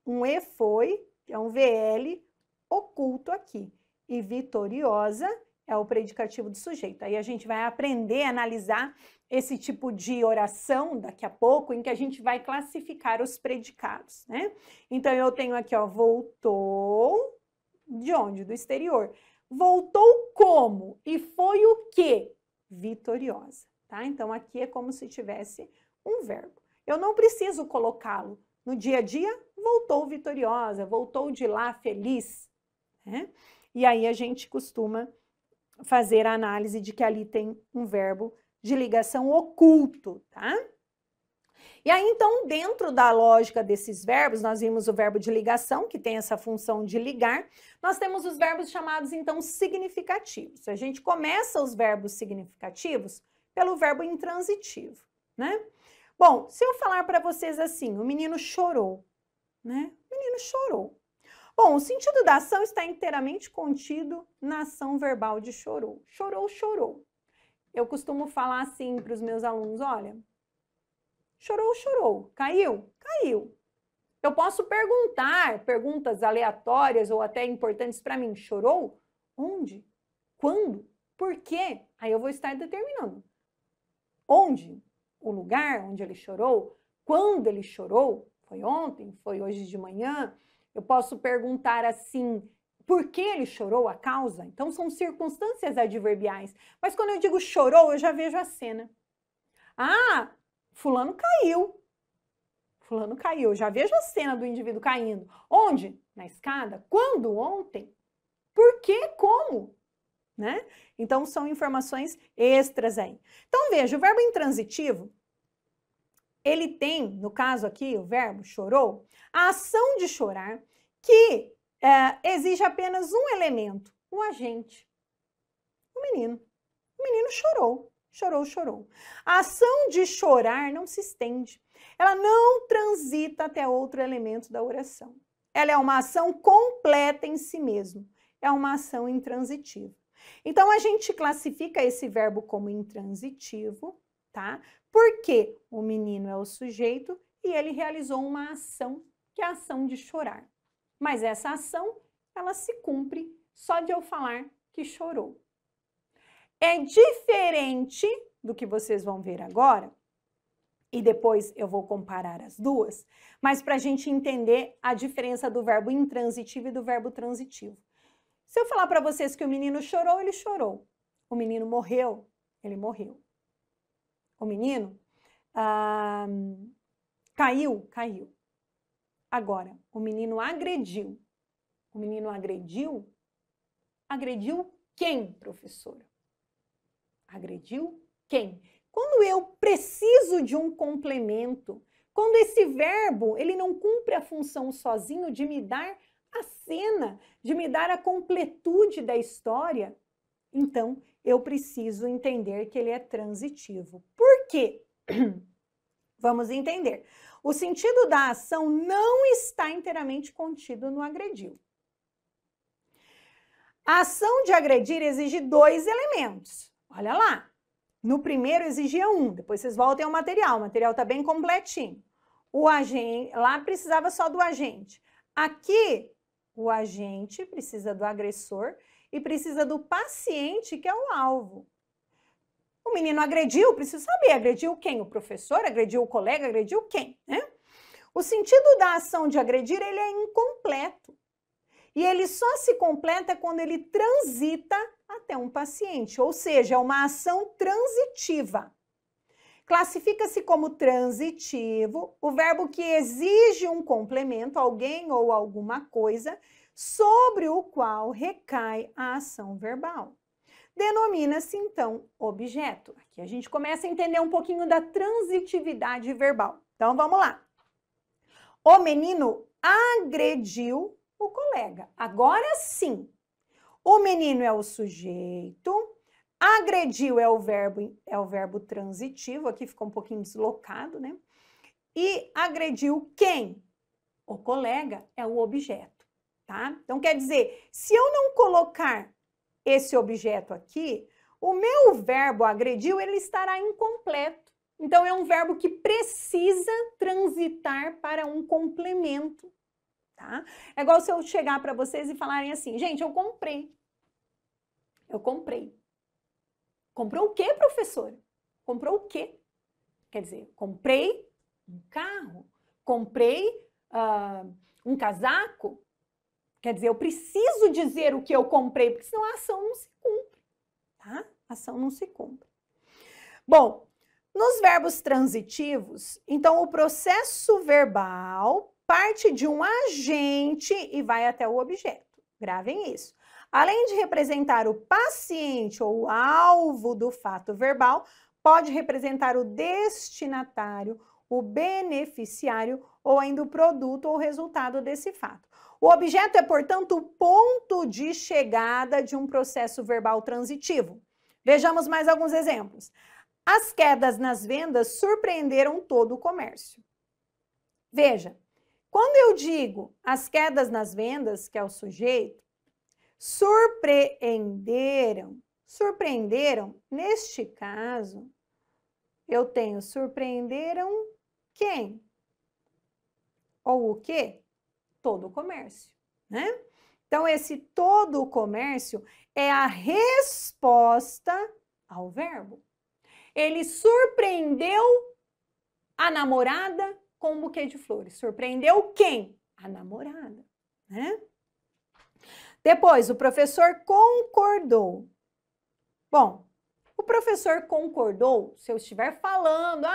um E foi, que é um VL oculto aqui. E vitoriosa é o predicativo do sujeito. Aí a gente vai aprender a analisar esse tipo de oração daqui a pouco, em que a gente vai classificar os predicados, né? Então, eu tenho aqui, ó, voltou de onde? Do exterior. Voltou como? E foi o quê? Vitoriosa, tá? Então, aqui é como se tivesse um verbo. Eu não preciso colocá-lo no dia a dia, voltou vitoriosa, voltou de lá feliz, né? E aí a gente costuma fazer a análise de que ali tem um verbo de ligação oculto, tá? E aí, então, dentro da lógica desses verbos, nós vimos o verbo de ligação, que tem essa função de ligar. Nós temos os verbos chamados, então, significativos. A gente começa os verbos significativos pelo verbo intransitivo, né? Bom, se eu falar para vocês assim, o menino chorou, né? O menino chorou. Bom, o sentido da ação está inteiramente contido na ação verbal de chorou. Chorou, chorou. Eu costumo falar assim para os meus alunos, olha, chorou, chorou, caiu, caiu. Eu posso perguntar perguntas aleatórias ou até importantes para mim, chorou? Onde? Quando? Por quê? Aí eu vou estar determinando. Onde? O lugar onde ele chorou? Quando ele chorou? Foi ontem? Foi hoje de manhã? Eu posso perguntar assim, por que ele chorou, a causa? Então, são circunstâncias adverbiais. Mas quando eu digo chorou, eu já vejo a cena. Ah, fulano caiu. Fulano caiu. Eu já vejo a cena do indivíduo caindo. Onde? Na escada. Quando? Ontem. Por quê? Como? Né? Então, são informações extras aí. Então, veja, o verbo intransitivo, ele tem, no caso aqui, o verbo chorou, a ação de chorar, que exige apenas um elemento, o agente, o menino. O menino chorou, chorou, chorou. A ação de chorar não se estende. Ela não transita até outro elemento da oração. Ela é uma ação completa em si mesma. É uma ação intransitiva. Então, a gente classifica esse verbo como intransitivo, tá? Porque o menino é o sujeito e ele realizou uma ação, que é a ação de chorar. Mas essa ação, ela se cumpre só de eu falar que chorou. É diferente do que vocês vão ver agora, e depois eu vou comparar as duas, mas para a gente entender a diferença do verbo intransitivo e do verbo transitivo. Se eu falar para vocês que o menino chorou, ele chorou. O menino morreu, ele morreu. O menino caiu, caiu. Agora, o menino agrediu. O menino agrediu? Agrediu quem, professora? Agrediu quem? Quando eu preciso de um complemento, quando esse verbo ele não cumpre a função sozinho de me dar a cena, de me dar a completude da história, então eu preciso entender que ele é transitivo. Por quê? Vamos entender. O sentido da ação não está inteiramente contido no agrediu. A ação de agredir exige dois elementos. Olha lá. No primeiro exigia um, depois vocês voltem ao material. O material está bem completinho. o agente, lá precisava só do agente. Aqui, o agente precisa do agressor e precisa do paciente, que é o alvo. O menino agrediu, preciso saber, agrediu quem? O professor, agrediu o colega, agrediu quem, né? O sentido da ação de agredir, ele é incompleto. E ele só se completa quando ele transita até um paciente, ou seja, é uma ação transitiva. Classifica-se como transitivo o verbo que exige um complemento, alguém ou alguma coisa, sobre o qual recai a ação verbal. Denomina-se, então, objeto. Aqui a gente começa a entender um pouquinho da transitividade verbal. Então, vamos lá. O menino agrediu o colega. Agora sim. O menino é o sujeito, agrediu é o verbo transitivo, aqui ficou um pouquinho deslocado, né? E agrediu quem? O colega é o objeto, tá? Então, quer dizer, se eu não colocar esse objeto aqui, o meu verbo agrediu, ele estará incompleto. Então, é um verbo que precisa transitar para um complemento, tá? É igual se eu chegar para vocês e falarem assim, gente, eu comprei. Eu comprei. Comprou o quê, professora? Comprou o quê? Quer dizer, comprei um carro, comprei um casaco. Quer dizer, eu preciso dizer o que eu comprei, porque senão a ação não se cumpre, tá? A ação não se cumpre. Bom, nos verbos transitivos, então o processo verbal parte de um agente e vai até o objeto. Gravem isso. Além de representar o paciente ou o alvo do fato verbal, pode representar o destinatário, o beneficiário ou ainda o produto ou resultado desse fato. O objeto é, portanto, o ponto de chegada de um processo verbal transitivo. Vejamos mais alguns exemplos. As quedas nas vendas surpreenderam todo o comércio. Veja, quando eu digo as quedas nas vendas, que é o sujeito, surpreenderam, neste caso, eu tenho surpreenderam quem? Ou o quê? Todo o comércio, né? Então, esse todo o comércio é a resposta ao verbo. Ele surpreendeu a namorada com um buquê de flores. Surpreendeu quem? A namorada, né? Depois, o professor concordou. Bom, o professor concordou, se eu estiver falando,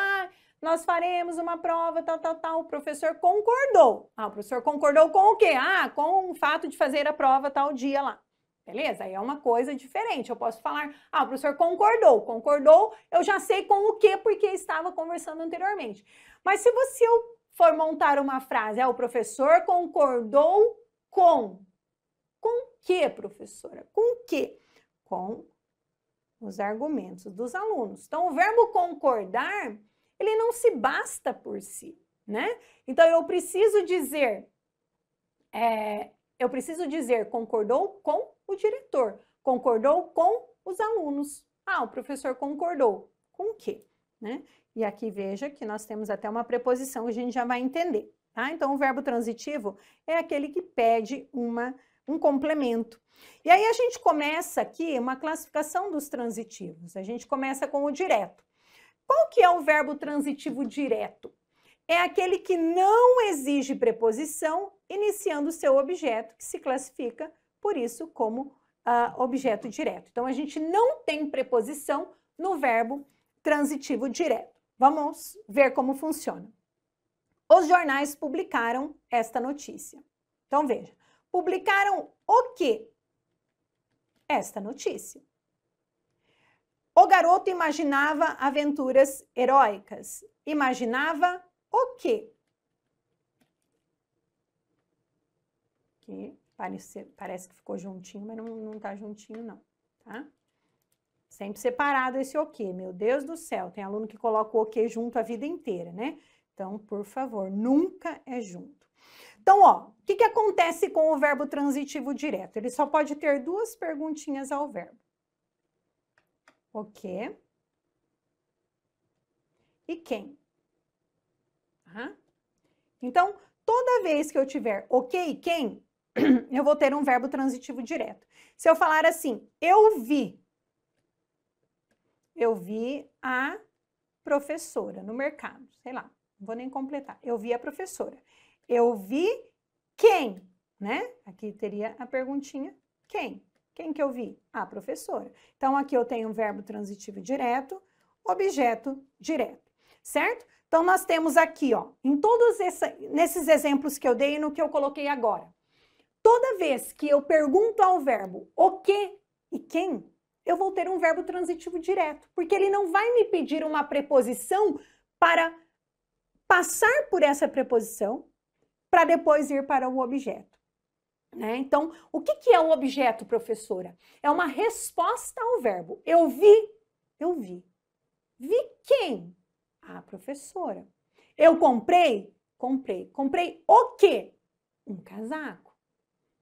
nós faremos uma prova, tal, o professor concordou. O professor concordou com o quê? Com o fato de fazer a prova tal dia lá. Beleza? Aí é uma coisa diferente. Eu posso falar, o professor concordou, eu já sei com o quê, porque estava conversando anteriormente. Mas se eu for montar uma frase, o professor concordou com que, professora? Com que? Com os argumentos dos alunos. Então, o verbo concordar, ele não se basta por si, né? Então, eu preciso dizer concordou com o diretor, concordou com os alunos. O professor concordou. Com o quê? Né? E aqui veja que nós temos até uma preposição que a gente já vai entender, tá? Então, o verbo transitivo é aquele que pede um complemento. E aí a gente começa aqui uma classificação dos transitivos. A gente começa com o direto. Qual que é o verbo transitivo direto? É aquele que não exige preposição, iniciando o seu objeto, que se classifica, por isso, como objeto direto. Então, a gente não tem preposição no verbo transitivo direto. Vamos ver como funciona. Os jornais publicaram esta notícia. Então, veja. Publicaram o quê? Esta notícia. O garoto imaginava aventuras heróicas. Imaginava o quê? Aqui parece que ficou juntinho, mas não tá juntinho não, tá? Sempre separado esse o quê. Meu Deus do céu, tem aluno que coloca o quê junto a vida inteira, né? Então, por favor, nunca é junto. Então, o que acontece com o verbo transitivo direto? Ele só pode ter duas perguntinhas ao verbo. O quê? E quem? Então, toda vez que eu tiver ok e quem, eu vou ter um verbo transitivo direto. Se eu falar assim, eu vi a professora no mercado, sei lá, não vou nem completar. Eu vi a professora. Eu vi quem, né? Aqui teria a perguntinha, quem? Quem que eu vi? A professora. Então, aqui eu tenho um verbo transitivo direto, objeto direto, certo? Então, nós temos aqui, ó, em todos nesses exemplos que eu dei e no que eu coloquei agora, toda vez que eu pergunto ao verbo o que e quem, eu vou ter um verbo transitivo direto, porque ele não vai me pedir uma preposição para passar por essa preposição para depois ir para o objeto. Né? Então, o que é o objeto, professora? É uma resposta ao verbo. Eu vi. Vi quem? A professora. Eu comprei? Comprei. Comprei o quê? Um casaco.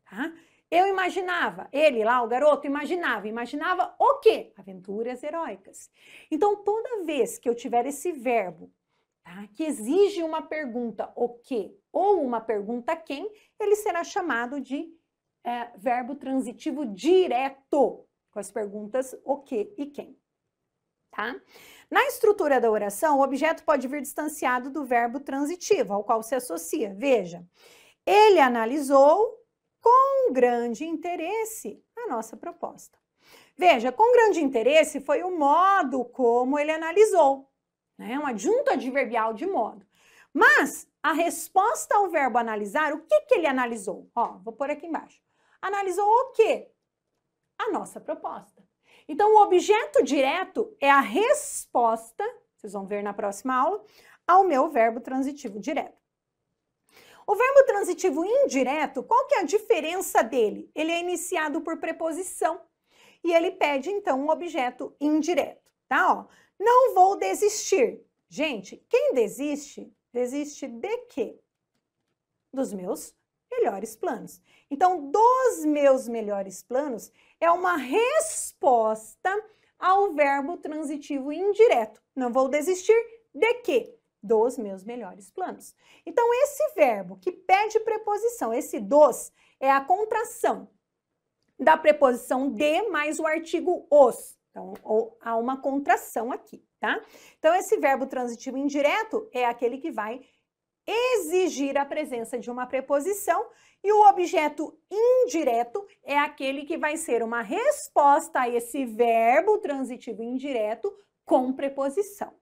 Tá? Eu imaginava, ele lá, o garoto, imaginava o quê? Aventuras heróicas. Então, toda vez que eu tiver esse verbo, tá, que exige uma pergunta o quê ou uma pergunta quem, ele será chamado de verbo transitivo direto, com as perguntas o quê e quem. Tá? Na estrutura da oração, o objeto pode vir distanciado do verbo transitivo, ao qual se associa. Veja, ele analisou com grande interesse a nossa proposta. Veja, com grande interesse foi o modo como ele analisou, né? Um adjunto adverbial de modo. Mas a resposta ao verbo analisar, o que ele analisou? Ó, vou pôr aqui embaixo. Analisou o quê? A nossa proposta. Então, o objeto direto é a resposta, vocês vão ver na próxima aula, ao meu verbo transitivo direto. O verbo transitivo indireto, qual que é a diferença dele? Ele é iniciado por preposição e ele pede, então, um objeto indireto, tá? Ó, não vou desistir. Gente, quem desiste, desiste de quê? Dos meus melhores planos. Então, dos meus melhores planos é uma resposta ao verbo transitivo indireto. Não vou desistir de quê? Dos meus melhores planos. Então, esse verbo que pede preposição, esse dos, é a contração da preposição de mais o artigo os. Então, há uma contração aqui, tá? Então, esse verbo transitivo indireto é aquele que vai exigir a presença de uma preposição e o objeto indireto é aquele que vai ser uma resposta a esse verbo transitivo indireto com preposição,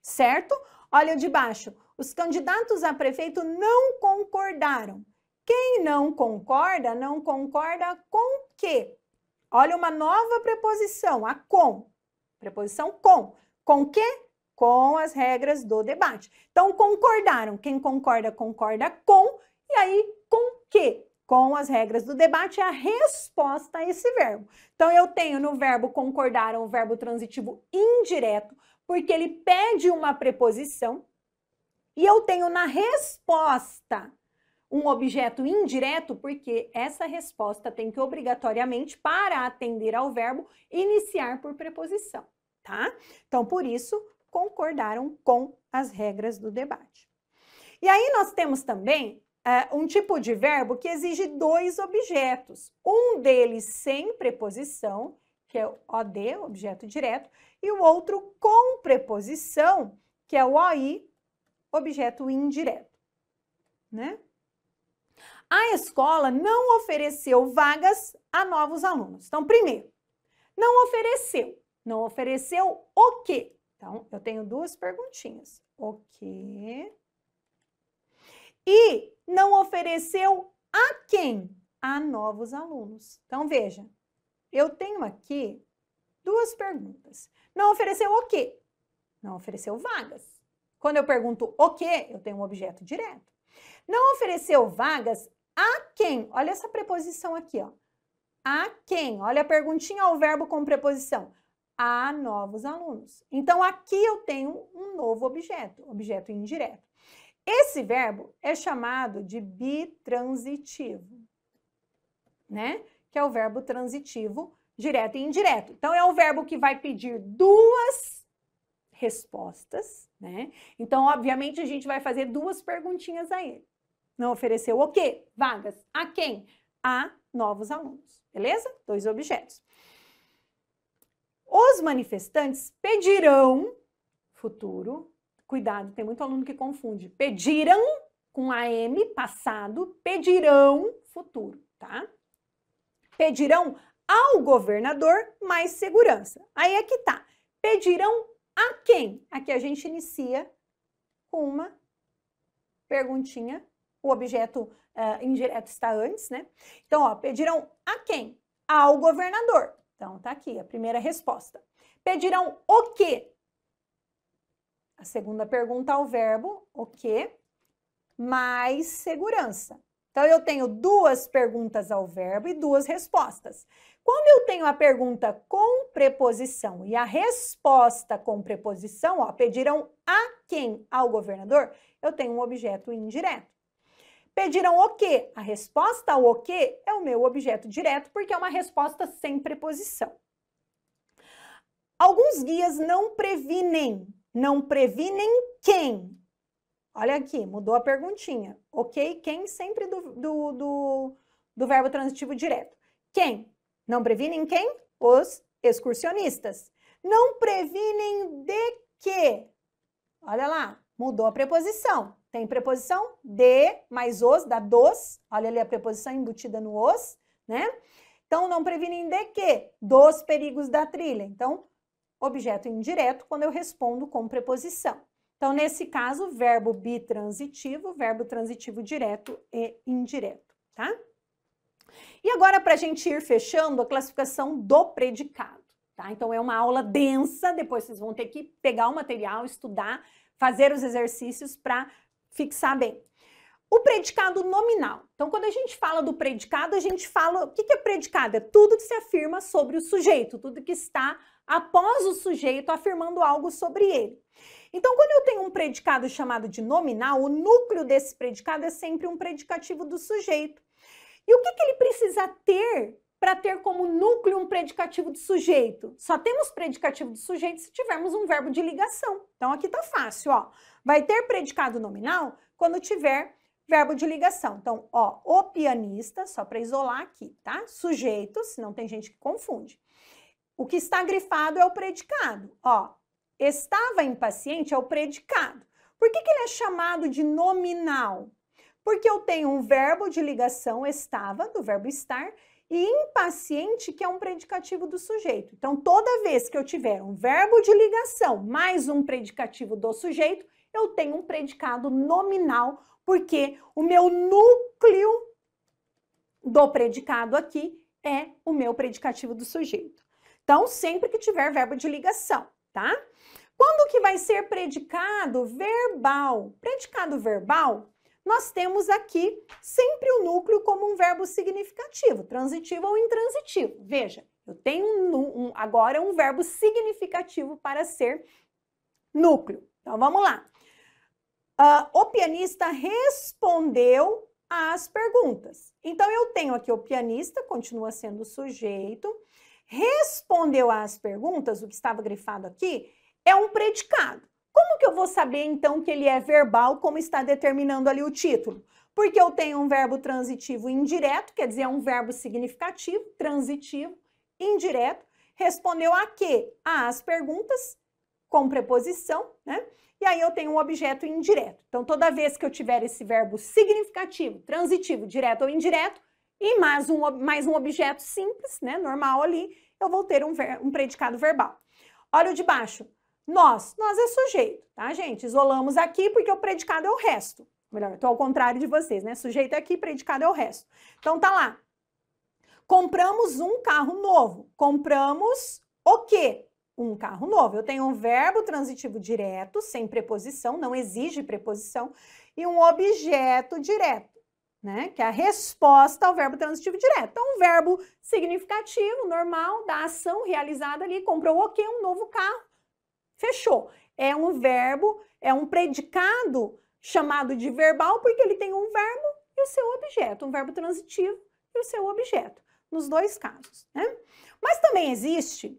certo? Olha o de baixo, os candidatos a prefeito não concordaram. Quem não concorda com quê? Olha uma nova preposição, a com. Preposição com. Com quê? Com as regras do debate. Então, concordaram. Quem concorda, concorda com. E aí, com quê? Com as regras do debate é a resposta a esse verbo. Então, eu tenho no verbo concordar um verbo transitivo indireto, porque ele pede uma preposição. E eu tenho na resposta um objeto indireto, porque essa resposta tem que obrigatoriamente, para atender ao verbo, iniciar por preposição, tá? Então, por isso, concordaram com as regras do debate. E aí nós temos também um tipo de verbo que exige dois objetos. Um deles sem preposição, que é o OD, objeto direto, e o outro com preposição, que é o OI, objeto indireto, né? A escola não ofereceu vagas a novos alunos. Então, primeiro, não ofereceu. Não ofereceu o quê? Então, eu tenho duas perguntinhas. O quê? E não ofereceu a quem? A novos alunos. Então, veja, eu tenho aqui duas perguntas. Não ofereceu o quê? Não ofereceu vagas. Quando eu pergunto o quê, eu tenho um objeto direto. Não ofereceu vagas a quem? Olha essa preposição aqui, ó. A quem? Olha a perguntinha ao verbo com preposição. A novos alunos. Então, aqui eu tenho um novo objeto, objeto indireto. Esse verbo é chamado de bitransitivo, né? Que é o verbo transitivo direto e indireto. Então, é o verbo que vai pedir duas respostas, né? Então, obviamente, a gente vai fazer 2 perguntinhas a ele. Não ofereceu o quê? Vagas. A quem? A novos alunos, beleza? 2 objetos. Os manifestantes pedirão, futuro, cuidado, tem muito aluno que confunde, pediram com AM, passado, pedirão, futuro, tá? Pedirão ao governador mais segurança. Aí é que tá. Pedirão a quem? Aqui a gente inicia com uma perguntinha. O objeto indireto está antes, né? Então, ó, pedirão a quem? Ao governador. Então, tá aqui a primeira resposta. Pedirão o quê? A segunda pergunta ao verbo, o quê? Mais segurança. Então, eu tenho 2 perguntas ao verbo e 2 respostas. Quando eu tenho a pergunta com preposição e a resposta com preposição, ó, pedirão a quem? Ao governador, eu tenho um objeto indireto. Pediram o quê? A resposta ao o quê é o meu objeto direto, porque é uma resposta sem preposição. Alguns guias não previnem. Não previnem quem? Olha aqui, mudou a perguntinha. Ok? Quem sempre do verbo transitivo direto. Quem? Não previnem quem? Os excursionistas. Não previnem de quê? Olha lá, mudou a preposição. Tem preposição de mais os, dá dos. Olha ali a preposição embutida no os, né? Então, não previnem de quê? Dos perigos da trilha. Então, objeto indireto quando eu respondo com preposição. Então, nesse caso, verbo bitransitivo, verbo transitivo direto e indireto, tá? E agora, para a gente ir fechando, a classificação do predicado, tá? Então, é uma aula densa, depois vocês vão ter que pegar o material, estudar, fazer os exercícios para fixar bem. O predicado nominal. Então, quando a gente fala do predicado, a gente fala... O que é predicado? É tudo que se afirma sobre o sujeito, tudo que está após o sujeito afirmando algo sobre ele. Então, quando eu tenho um predicado chamado de nominal, o núcleo desse predicado é sempre um predicativo do sujeito. E o que ele precisa ter para ter como núcleo um predicativo do sujeito? Só temos predicativo do sujeito se tivermos um verbo de ligação. Então, aqui tá fácil, ó. Vai ter predicado nominal quando tiver verbo de ligação. Então, ó, o pianista, só para isolar aqui, tá? Sujeito, senão tem gente que confunde. O que está grifado é o predicado, ó. Estava impaciente é o predicado. Por que ele é chamado de nominal? Porque eu tenho um verbo de ligação, estava, do verbo estar, e impaciente, que é um predicativo do sujeito. Então, toda vez que eu tiver um verbo de ligação mais um predicativo do sujeito, eu tenho um predicado nominal, porque o meu núcleo do predicado aqui é o meu predicativo do sujeito. Então, sempre que tiver verbo de ligação, tá? Quando que vai ser predicado verbal? Predicado verbal, nós temos aqui sempre o núcleo como um verbo significativo, transitivo ou intransitivo. Veja, eu tenho agora um verbo significativo para ser núcleo. Então, vamos lá. O pianista respondeu às perguntas. Então, eu tenho aqui o pianista, continua sendo o sujeito, respondeu às perguntas, o que estava grifado aqui, é um predicado. Como que eu vou saber, então, que ele é verbal, como está determinando ali o título? Porque eu tenho um verbo transitivo indireto, quer dizer, é um verbo significativo, transitivo, indireto, respondeu a quê? Às perguntas, com preposição, né? E aí eu tenho um objeto indireto. Então, toda vez que eu tiver esse verbo significativo, transitivo, direto ou indireto, e mais um objeto simples, né, normal ali, eu vou ter um predicado verbal. Olha o de baixo. Nós é sujeito, tá, gente? Isolamos aqui porque o predicado é o resto. Melhor, eu tô ao contrário de vocês, né? Sujeito é aqui, predicado é o resto. Então, tá lá. Compramos um carro novo. Compramos o quê? Um carro novo. Eu tenho um verbo transitivo direto, sem preposição, não exige preposição, e um objeto direto, né? Que é a resposta ao verbo transitivo direto. Então, um verbo significativo, normal, da ação realizada ali, comprou o quê? Um novo carro. Fechou. É um verbo, é um predicado chamado de verbal porque ele tem um verbo e o seu objeto, um verbo transitivo e o seu objeto, nos dois casos, né? Mas também existe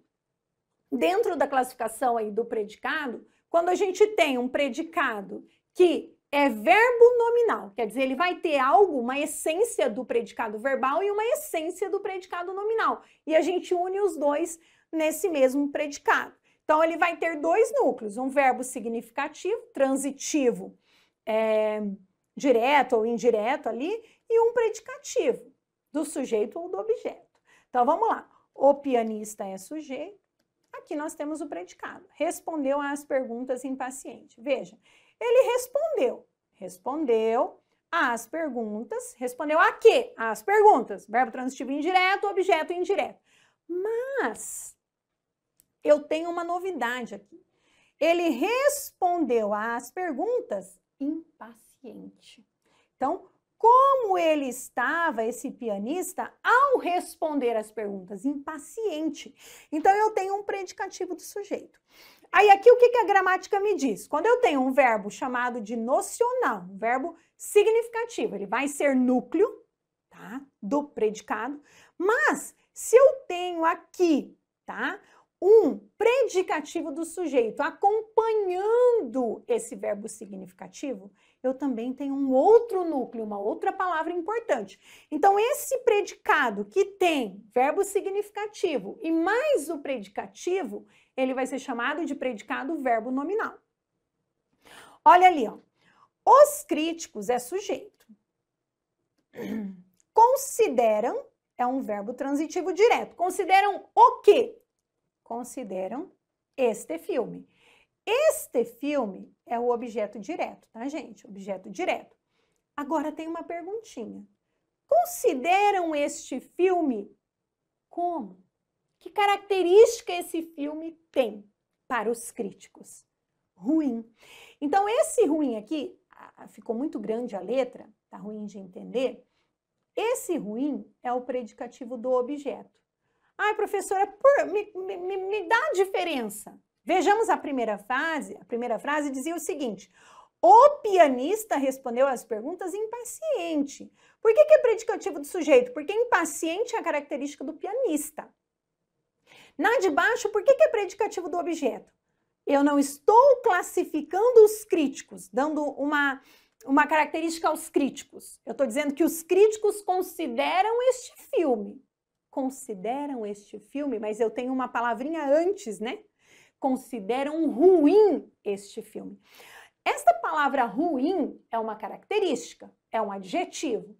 dentro da classificação aí do predicado, quando a gente tem um predicado que é verbo nominal, quer dizer, ele vai ter algo, uma essência do predicado verbal e uma essência do predicado nominal. E a gente une os dois nesse mesmo predicado. Então, ele vai ter dois núcleos, um verbo significativo, transitivo, direto ou indireto ali, e um predicativo, do sujeito ou do objeto. Então, vamos lá. O pianista é sujeito. Aqui nós temos o predicado. Respondeu às perguntas impaciente. Veja, ele respondeu às perguntas. Respondeu a quê? Às perguntas. Verbo transitivo indireto, objeto indireto. Mas eu tenho uma novidade aqui. Ele respondeu às perguntas impaciente. Então, como ele estava, esse pianista, ao responder às perguntas? Impaciente. Então, eu tenho um predicativo do sujeito. Aí, aqui, o que a gramática me diz? Quando eu tenho um verbo chamado de nocional, um verbo significativo, ele vai ser núcleo, tá, do predicado, mas se eu tenho aqui, tá, um predicativo do sujeito acompanhando esse verbo significativo, eu também tenho um outro núcleo, uma outra palavra importante. Então, esse predicado que tem verbo significativo e mais o predicativo, ele vai ser chamado de predicado verbo nominal. Olha ali, ó. Os críticos é sujeito. Consideram é um verbo transitivo direto. Consideram o quê? Consideram este filme. Este filme é o objeto direto, tá, gente? Objeto direto. Agora tem uma perguntinha. Consideram este filme como? Que característica esse filme tem para os críticos? Ruim. Então, esse ruim aqui, ficou muito grande a letra, tá ruim de entender. Esse ruim é o predicativo do objeto. Ai, professora, me dá a diferença. Vejamos a primeira frase. A primeira frase dizia o seguinte: o pianista respondeu às perguntas impaciente. Por que é predicativo do sujeito? Porque impaciente é a característica do pianista. Na de baixo, por que é predicativo do objeto? Eu não estou classificando os críticos, dando uma característica aos críticos. Eu estou dizendo que os críticos consideram este filme. Consideram este filme, mas eu tenho uma palavrinha antes, né? Consideram ruim este filme. Esta palavra ruim é uma característica, é um adjetivo,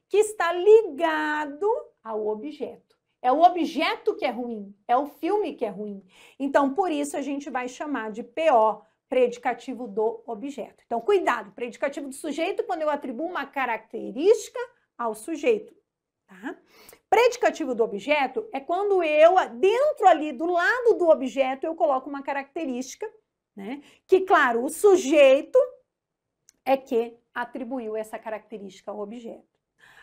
que está ligado ao objeto. É o objeto que é ruim, é o filme que é ruim. Então, por isso, a gente vai chamar de PO, predicativo do objeto. Então, cuidado, predicativo do sujeito quando eu atribuo uma característica ao sujeito, tá? Predicativo do objeto é quando eu, dentro ali, do lado do objeto, eu coloco uma característica, né? Que, claro, o sujeito é que atribuiu essa característica ao objeto.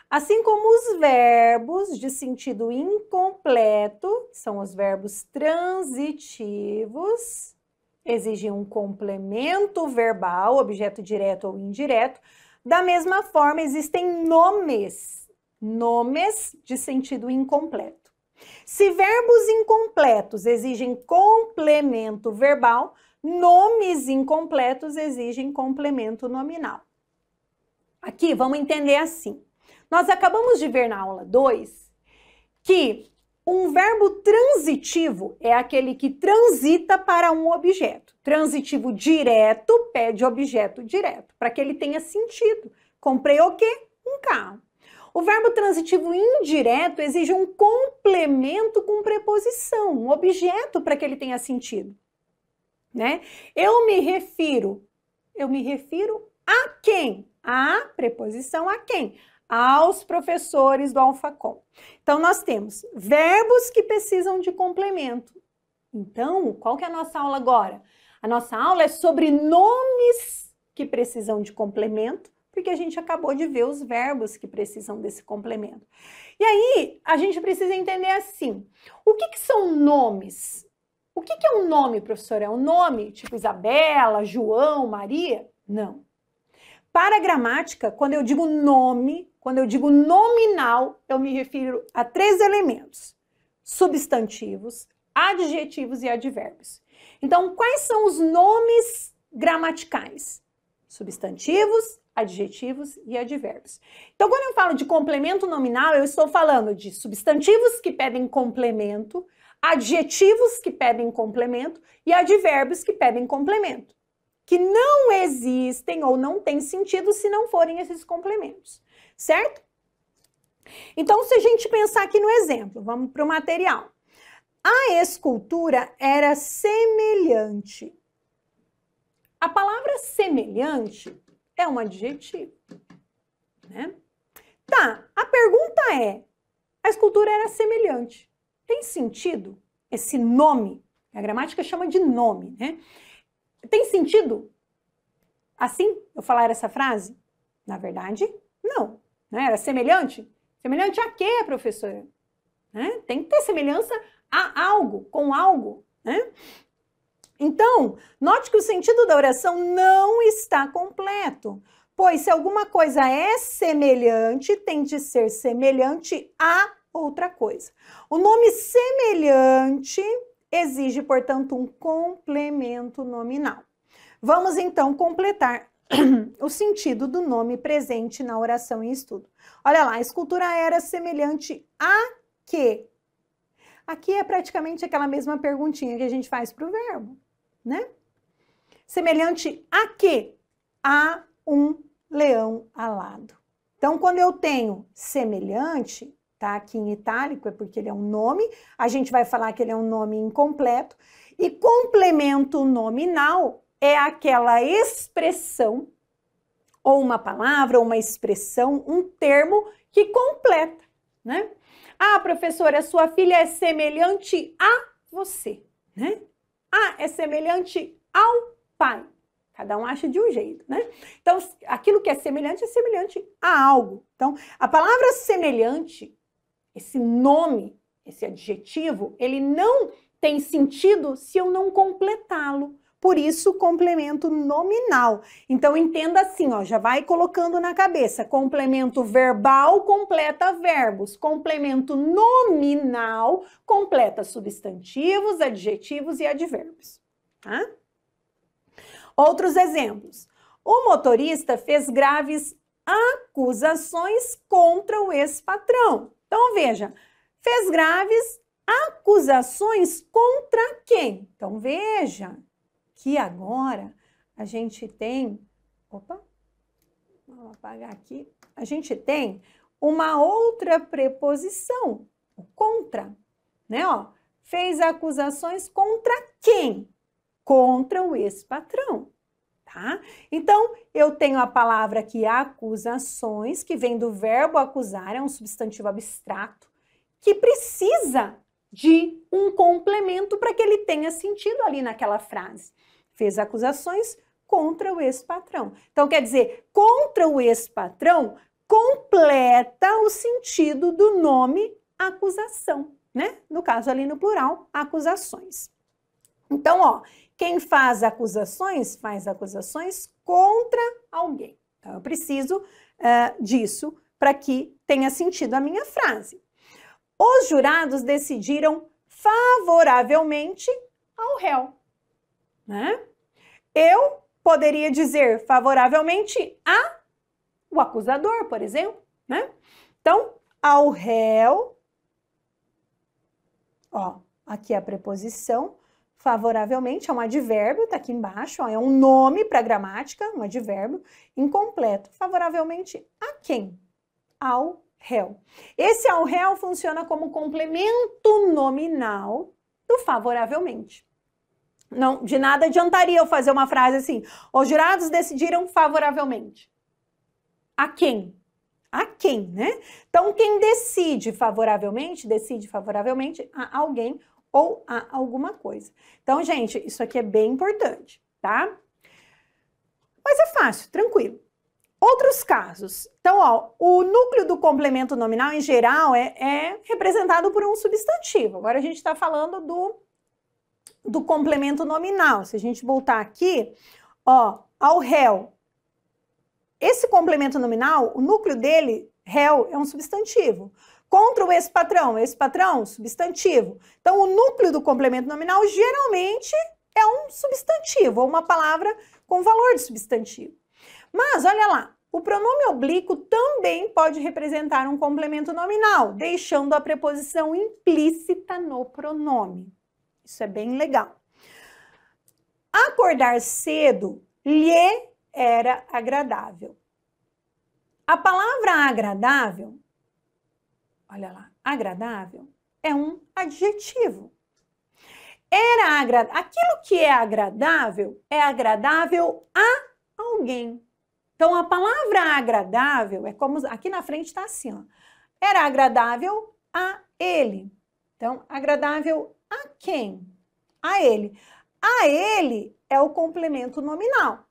Assim como os verbos de sentido incompleto, são os verbos transitivos, exigem um complemento verbal, objeto direto ou indireto. Da mesma forma, existem nomes de sentido incompleto. Se verbos incompletos exigem complemento verbal, nomes incompletos exigem complemento nominal. Aqui, vamos entender assim. Nós acabamos de ver na aula 2 que um verbo transitivo é aquele que transita para um objeto. Transitivo direto pede objeto direto, para que ele tenha sentido. Comprei o quê? Um carro. O verbo transitivo indireto exige um complemento com preposição, um objeto para que ele tenha sentido, né? Eu me refiro a quem? A preposição a quem? Aos professores do Alfacom. Então, nós temos verbos que precisam de complemento. Então, qual que é a nossa aula agora? A nossa aula é sobre nomes que precisam de complemento, porque a gente acabou de ver os verbos que precisam desse complemento. E aí, a gente precisa entender assim, o que são nomes? O que é um nome, professor? É um nome tipo Isabela, João, Maria? Não. Para a gramática, quando eu digo nome, quando eu digo nominal, eu me refiro a 3 elementos: substantivos, adjetivos e advérbios. Então, quais são os nomes gramaticais? Substantivos, adjetivos e advérbios. Então, quando eu falo de complemento nominal, eu estou falando de substantivos que pedem complemento, adjetivos que pedem complemento e advérbios que pedem complemento, que não existem ou não têm sentido se não forem esses complementos, certo? Então, se a gente pensar aqui no exemplo, vamos para o material. A escultura era semelhante. A palavra semelhante é um adjetivo, né? Tá, a pergunta é, a escultura era semelhante. Tem sentido esse nome? A gramática chama de nome, né? Tem sentido assim eu falar essa frase? Na verdade, não. Né? Era semelhante? Semelhante a quê, professora? Né? Tem que ter semelhança a algo, com algo, né? Então, note que o sentido da oração não está completo, pois se alguma coisa é semelhante, tem de ser semelhante a outra coisa. O nome semelhante exige, portanto, um complemento nominal. Vamos, então, completar o sentido do nome presente na oração em estudo. Olha lá, a escultura era semelhante a quê? Aqui é praticamente aquela mesma perguntinha que a gente faz para o verbo, né? Semelhante a quê? A um leão alado. Então, quando eu tenho semelhante, tá aqui em itálico, é porque ele é um nome, a gente vai falar que ele é um nome incompleto, e complemento nominal é aquela expressão, ou uma palavra, ou uma expressão, um termo que completa, né? Ah, professora, sua filha é semelhante a você, né? Ah, é semelhante ao pai. Cada um acha de um jeito, né? Então, aquilo que é semelhante a algo. Então, a palavra semelhante, esse nome, esse adjetivo, ele não tem sentido se eu não completá-lo. Por isso, complemento nominal. Então, entenda assim, ó, já vai colocando na cabeça. Complemento verbal completa verbos. Complemento nominal completa substantivos, adjetivos e advérbios. Tá? Outros exemplos. O motorista fez graves acusações contra o ex-patrão. Então, veja, fez graves acusações contra quem? Então, veja que agora a gente tem, opa, vou apagar aqui, a gente tem uma outra preposição, o contra, né, ó, fez acusações contra quem? Contra o ex-patrão, tá? Então, eu tenho a palavra aqui, acusações, que vem do verbo acusar, é um substantivo abstrato, que precisa de um complemento para que ele tenha sentido ali naquela frase. Fez acusações contra o ex-patrão. Então, quer dizer, contra o ex-patrão completa o sentido do nome acusação, né? No caso ali no plural, acusações. Então, ó, quem faz acusações contra alguém. Então, eu preciso disso para que tenha sentido a minha frase. Os jurados decidiram favoravelmente ao réu, né? Eu poderia dizer favoravelmente ao acusador, por exemplo, né? Então, ao réu, ó, aqui a preposição, favoravelmente é um advérbio, tá aqui embaixo, ó, é um nome para gramática, um advérbio incompleto. Favoravelmente a quem? Ao réu. Esse ao réu funciona como complemento nominal do favoravelmente. Não, de nada adiantaria eu fazer uma frase assim, os jurados decidiram favoravelmente. A quem? A quem, né? Então, quem decide favoravelmente a alguém ou a alguma coisa. Então, gente, isso aqui é bem importante, tá? Mas é fácil, tranquilo. Outros casos. Então, ó, o núcleo do complemento nominal, em geral, é representado por um substantivo. Agora, a gente está falando do complemento nominal. Se a gente voltar aqui, ó, ao réu. Esse complemento nominal, o núcleo dele réu é um substantivo. Contra o ex-patrão, substantivo. Então, o núcleo do complemento nominal geralmente é um substantivo, ou uma palavra com valor de substantivo. Mas, olha lá, o pronome oblíquo também pode representar um complemento nominal, deixando a preposição implícita no pronome. Isso é bem legal. Acordar cedo lhe era agradável. A palavra agradável, olha lá, agradável é um adjetivo. Era agradável. Aquilo que é agradável a alguém. Então, a palavra agradável é como, aqui na frente está assim, ó. Era agradável a ele. Então, agradável a quem? A ele. A ele é o complemento nominal.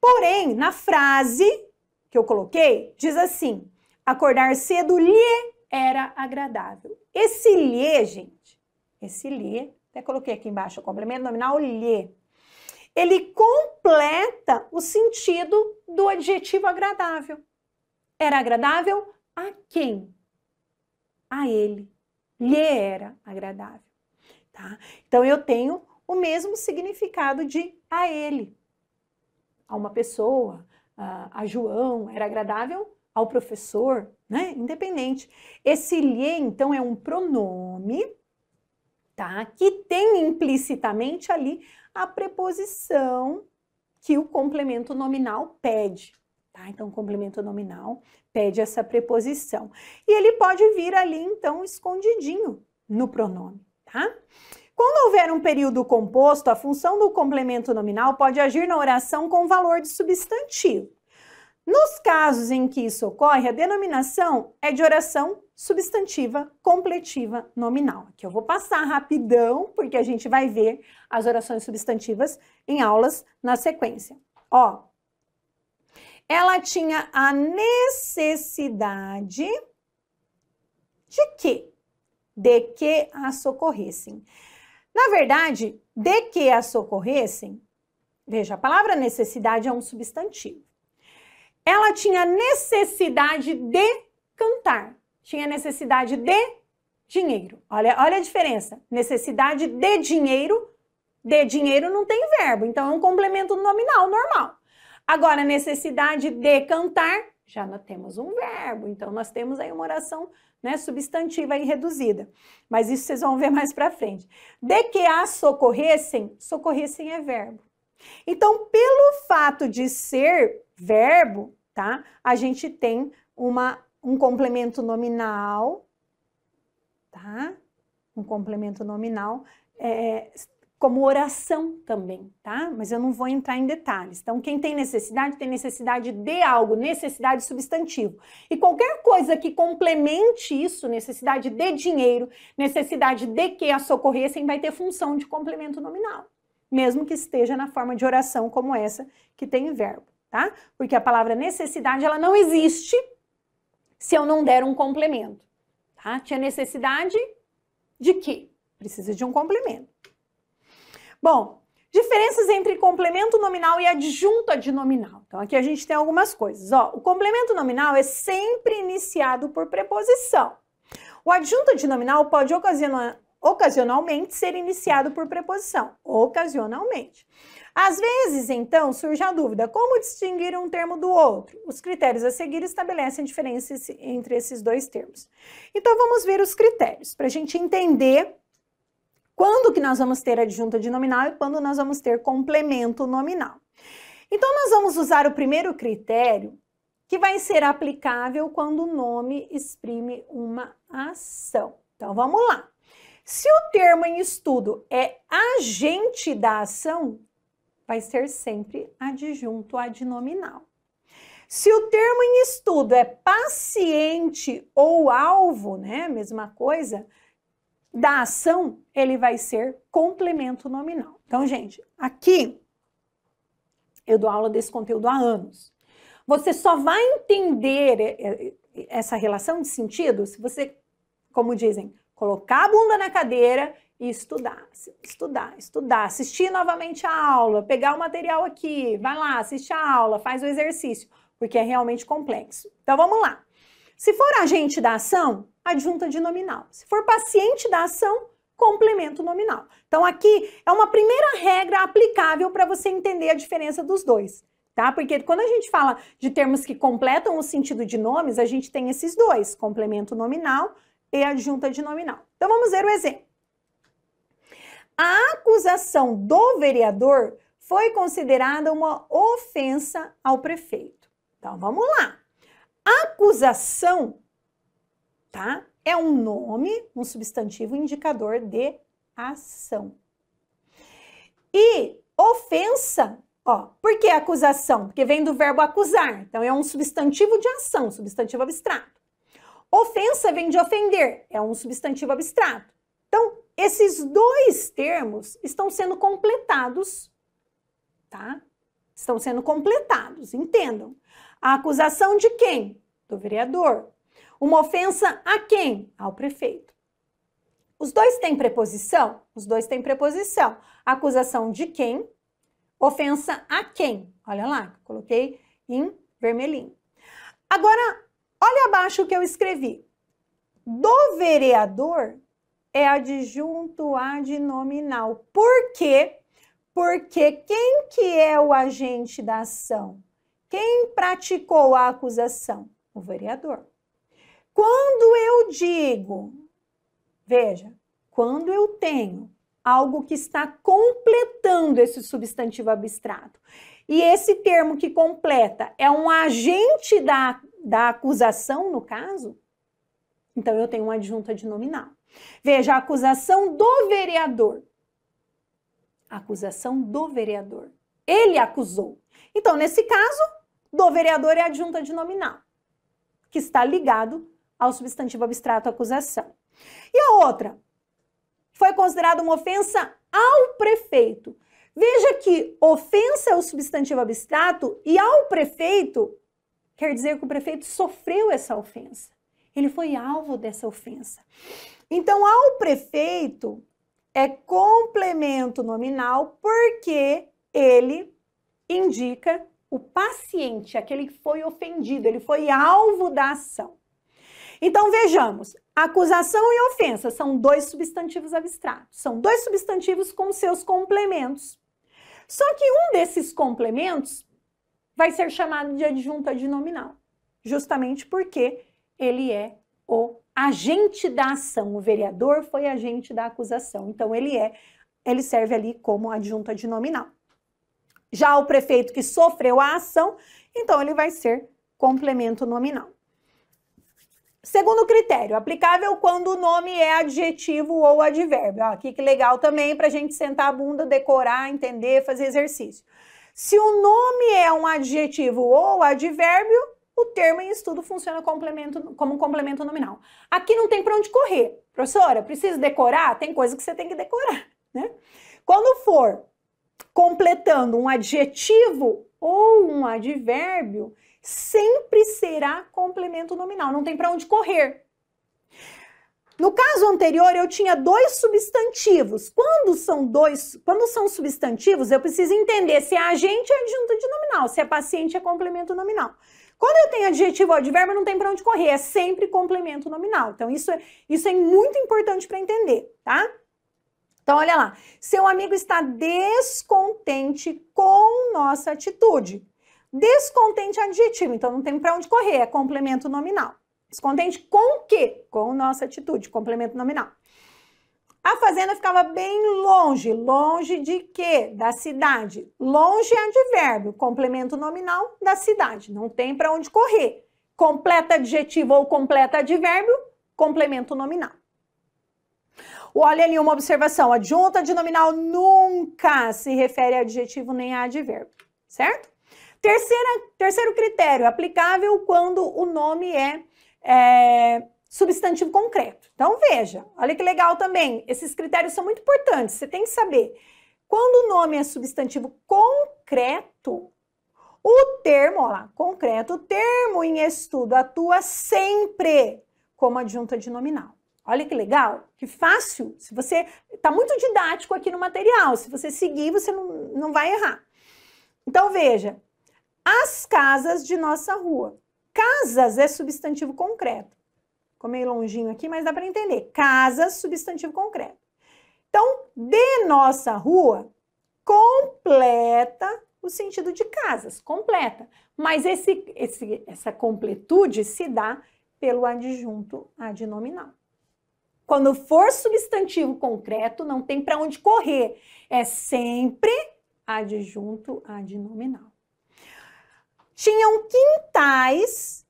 Porém, na frase que eu coloquei, diz assim, acordar cedo lhe era agradável. Esse lhe, gente, esse lhe, até coloquei aqui embaixo, o complemento nominal lhe. Ele completa o sentido do adjetivo agradável. Era agradável a quem? A ele. Lhe era agradável. Tá? Então, eu tenho o mesmo significado de a ele. A uma pessoa, a João, era agradável ao professor, né? Independente. Esse lhe, então, é um pronome, tá? Que tem implicitamente ali a preposição que o complemento nominal pede, tá? Então, o complemento nominal pede essa preposição. E ele pode vir ali, então, escondidinho no pronome, tá? Quando houver um período composto, a função do complemento nominal pode agir na oração com valor de substantivo. Nos casos em que isso ocorre, a denominação é de oração substantiva completiva nominal. Aqui eu vou passar rapidão, porque a gente vai ver as orações substantivas em aulas na sequência. Ó, ela tinha a necessidade de quê? De que a socorressem. Na verdade, de que a socorressem, veja, a palavra necessidade é um substantivo. Ela tinha necessidade de cantar, tinha necessidade de dinheiro. Olha a diferença. Necessidade de dinheiro não tem verbo, então é um complemento nominal normal. Agora, necessidade de cantar, já nós temos um verbo, então nós temos aí uma oração, né, substantiva e reduzida. Mas isso vocês vão ver mais pra frente. De que a socorressem, socorressem é verbo. Então, pelo fato de ser verbo, tá? A gente tem um complemento nominal, tá? Um complemento nominal como oração também, tá? Mas eu não vou entrar em detalhes. Então, quem tem necessidade de algo, necessidade substantivo. E qualquer coisa que complemente isso, necessidade de dinheiro, necessidade de que a socorressem, vai ter função de complemento nominal. Mesmo que esteja na forma de oração como essa, que tem verbo, tá? Porque a palavra necessidade, ela não existe se eu não der um complemento, tá? Tinha necessidade de quê? Precisa de um complemento. Bom, diferenças entre complemento nominal e adjunto adnominal. Então, aqui a gente tem algumas coisas. Ó, o complemento nominal é sempre iniciado por preposição. O adjunto adnominal pode ocasionalmente ser iniciado por preposição. Ocasionalmente. Às vezes, então, surge a dúvida, como distinguir um termo do outro? Os critérios a seguir estabelecem a diferença entre esses dois termos. Então, vamos ver os critérios, para a gente entender quando que nós vamos ter adjunto adnominal e quando nós vamos ter complemento nominal. Então, nós vamos usar o primeiro critério, que vai ser aplicável quando o nome exprime uma ação. Então, vamos lá. Se o termo em estudo é agente da ação, vai ser sempre adjunto adnominal. Se o termo em estudo é paciente ou alvo, né, mesma coisa, da ação, ele vai ser complemento nominal. Então, gente, aqui eu dou aula desse conteúdo há anos. Você só vai entender essa relação de sentido se você, como dizem, colocar a bunda na cadeira e estudar, assistir novamente a aula, pegar o material aqui, vai lá, assiste a aula, faz o exercício, porque é realmente complexo. Então, vamos lá. Se for agente da ação, adjunta de nominal. Se for paciente da ação, complemento nominal. Então, aqui é uma primeira regra aplicável para você entender a diferença dos dois, tá? Porque quando a gente fala de termos que completam o sentido de nomes, a gente tem esses dois, complemento nominal e adjunta de nominal. Então, vamos ver o exemplo. A acusação do vereador foi considerada uma ofensa ao prefeito. Então, vamos lá. Acusação, tá? É um nome, um substantivo indicador de ação. E ofensa, ó, por que acusação? Porque vem do verbo acusar, então é um substantivo de ação, substantivo abstrato. Ofensa vem de ofender, é um substantivo abstrato. Então, esses dois termos estão sendo completados, tá? Estão sendo completados, entendam. A acusação de quem? Do vereador. Uma ofensa a quem? Ao prefeito. Os dois têm preposição? Os dois têm preposição. Acusação de quem? Ofensa a quem? Olha lá, coloquei em vermelhinho. Agora, olha abaixo o que eu escrevi. Do vereador é adjunto adnominal. Por quê? Porque quem que é o agente da ação? Quem praticou a acusação? O vereador. Quando eu digo, veja, quando eu tenho algo que está completando esse substantivo abstrato, e esse termo que completa é um agente da acusação, no caso, então eu tenho uma adjunta de nominal. Veja, a acusação do vereador. Acusação do vereador. Ele acusou. Então, nesse caso, do vereador é adjunta de nominal, que está ligado ao substantivo abstrato acusação. E a outra? Foi considerada uma ofensa ao prefeito. Veja que ofensa é o substantivo abstrato e ao prefeito quer dizer que o prefeito sofreu essa ofensa. Ele foi alvo dessa ofensa. Então, ao prefeito é complemento nominal porque ele indica o paciente, aquele que foi ofendido, ele foi alvo da ação. Então, vejamos, acusação e ofensa são dois substantivos abstratos, são dois substantivos com seus complementos. Só que um desses complementos vai ser chamado de adjunta de nominal, justamente porque ele é o agente da ação, o vereador foi agente da acusação, então ele serve ali como adjunta de nominal. Já o prefeito que sofreu a ação, então ele vai ser complemento nominal. Segundo critério, aplicável quando o nome é adjetivo ou advérbio. Ó, aqui que legal também para a gente sentar a bunda, decorar, entender, fazer exercício. Se o nome é um adjetivo ou advérbio, o termo em estudo funciona como um complemento nominal. Aqui não tem para onde correr. Professora, precisa decorar? Tem coisa que você tem que decorar, né? Quando for completando um adjetivo ou um advérbio, sempre será complemento nominal, não tem para onde correr. No caso anterior, eu tinha dois substantivos. Quando são substantivos, eu preciso entender se é agente é adjunta de nominal, se é paciente é complemento nominal. Quando eu tenho adjetivo ou advérbio, não tem para onde correr, é sempre complemento nominal. Então, isso é muito importante para entender, tá? Então, olha lá. Seu amigo está descontente com nossa atitude. Descontente é adjetivo, então não tem para onde correr, é complemento nominal. Descontente com o quê? Com nossa atitude, complemento nominal. A fazenda ficava bem longe. Longe de quê? Da cidade. Longe é advérbio, complemento nominal da cidade. Não tem para onde correr. Completa adjetivo ou completa advérbio, complemento nominal. Olha ali uma observação. Adjunta de nominal nunca se refere a adjetivo nem a advérbio, certo? Terceiro critério, aplicável quando o nome é substantivo concreto. Então, veja, olha que legal também. Esses critérios são muito importantes, você tem que saber. Quando o nome é substantivo concreto, o termo, ó lá, concreto, o termo em estudo atua sempre como adjunta de nominal. Olha que legal, que fácil. Se você tá muito didático aqui no material, se você seguir, você não vai errar. Então, veja, as casas de nossa rua. casas é substantivo concreto. Ficou meio longinho aqui, mas dá para entender. Casas, substantivo concreto. Então, de nossa rua, completa o sentido de casas, completa. Mas essa completude se dá pelo adjunto adnominal. Quando for substantivo concreto, não tem para onde correr. É sempre adjunto adnominal. Tinham quintais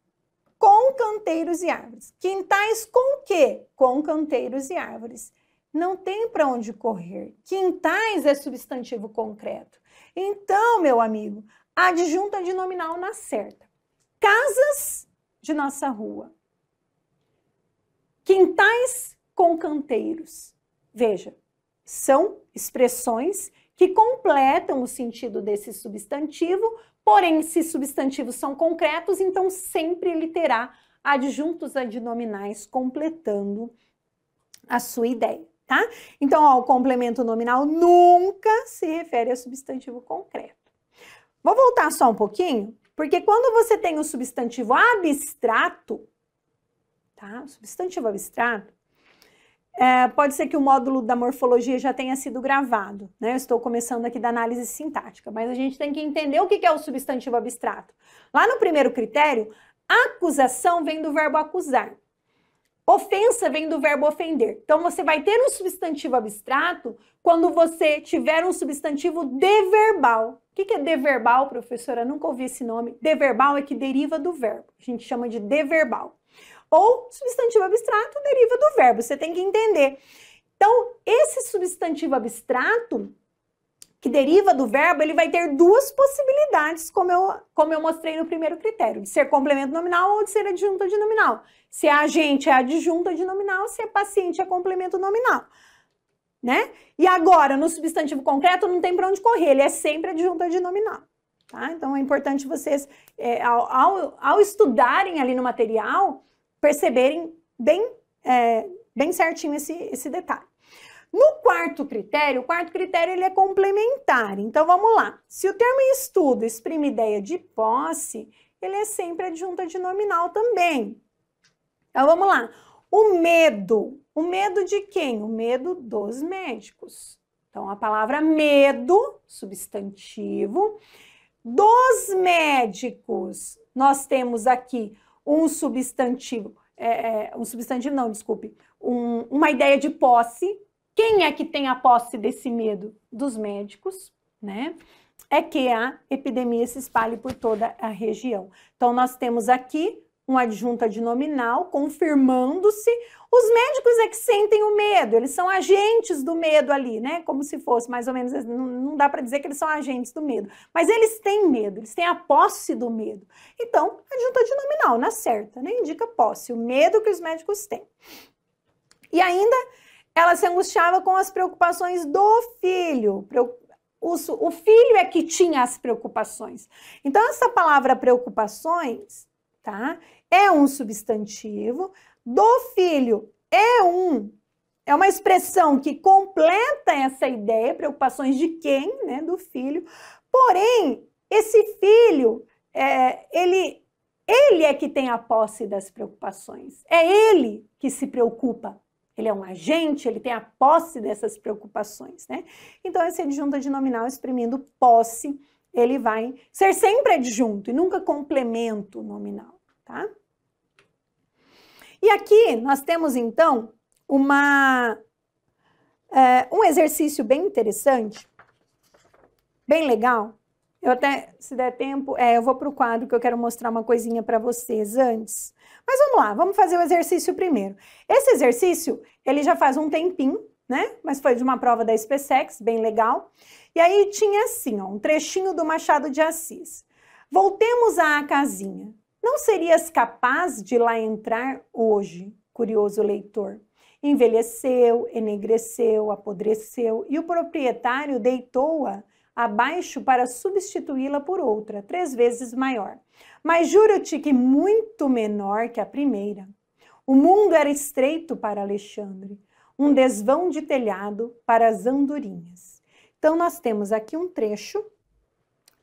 com canteiros e árvores. Quintais com o quê? Com canteiros e árvores. Não tem para onde correr. Quintais é substantivo concreto. Então, meu amigo, adjunto adnominal na certa. Casas de nossa rua. Quintais com canteiros. Veja, são expressões que completam o sentido desse substantivo, porém, se substantivos são concretos, então sempre ele terá adjuntos adnominais completando a sua ideia, tá? Então, ó, o complemento nominal nunca se refere a substantivo concreto. Vou voltar só um pouquinho, porque quando você tem o substantivo abstrato, tá? O substantivo abstrato, pode ser que o módulo da morfologia já tenha sido gravado, né? Eu estou começando aqui da análise sintática, mas a gente tem que entender o que é o substantivo abstrato. Lá no primeiro critério, acusação vem do verbo acusar. Ofensa vem do verbo ofender. Então, você vai ter um substantivo abstrato quando você tiver um substantivo deverbal. O que é deverbal, professora? Nunca ouvi esse nome. Deverbal é que deriva do verbo. A gente chama de deverbal. Ou substantivo abstrato deriva do verbo, você tem que entender. Então, esse substantivo abstrato, que deriva do verbo, ele vai ter duas possibilidades, como eu mostrei no primeiro critério, de ser complemento nominal ou de ser adjunto adnominal. Se é agente, é adjunto adnominal, se é paciente, é complemento nominal. Né? E agora, no substantivo concreto, não tem para onde correr, ele é sempre adjunto adnominal. Tá? Então, é importante vocês, ao estudarem ali no material, perceberem bem certinho esse detalhe. No quarto critério, ele é complementar. Então, vamos lá. Se o termo em estudo exprime ideia de posse, ele é sempre adjunto adnominal também. Então, vamos lá. O medo de quem? O medo dos médicos. Então, a palavra medo, substantivo, dos médicos. Nós temos aqui um substantivo, uma ideia de posse. Quem é que tem a posse desse medo? Dos médicos, né? É que a epidemia se espalhe por toda a região. Então, nós temos aqui um adjunto adnominal confirmando-se. Os médicos é que sentem o medo, eles são agentes do medo ali, né? Como se fosse mais ou menos, não dá para dizer que eles são agentes do medo, mas eles têm medo, eles têm a posse do medo. Então, adjunto adnominal, na certa, né? Indica posse, o medo que os médicos têm. E ainda, ela se angustiava com as preocupações do filho. O filho é que tinha as preocupações. Então, essa palavra preocupações, tá? É um substantivo. Do filho é uma expressão que completa essa ideia, preocupações de quem, né? Do filho. Porém, esse filho, ele é que tem a posse das preocupações. É ele que se preocupa. Ele é um agente, ele tem a posse dessas preocupações, né? Então, esse adjunto adnominal exprimindo posse, ele vai ser sempre adjunto e nunca complemento nominal, tá? E aqui nós temos, então, um exercício bem interessante, bem legal. Eu até, se der tempo, eu vou para o quadro que eu quero mostrar uma coisinha para vocês antes. Mas vamos lá, vamos fazer o exercício primeiro. Esse exercício, ele já faz um tempinho, né? Mas foi de uma prova da SpaceX, bem legal. E aí tinha assim, ó, um trechinho do Machado de Assis. Voltemos à casinha. Não serias capaz de lá entrar hoje, curioso leitor? Envelheceu, enegreceu, apodreceu e o proprietário deitou-a abaixo para substituí-la por outra, 3 vezes maior. Mas juro-te que muito menor que a primeira. O mundo era estreito para Alexandre, um desvão de telhado para as andorinhas. Então, nós temos aqui um trecho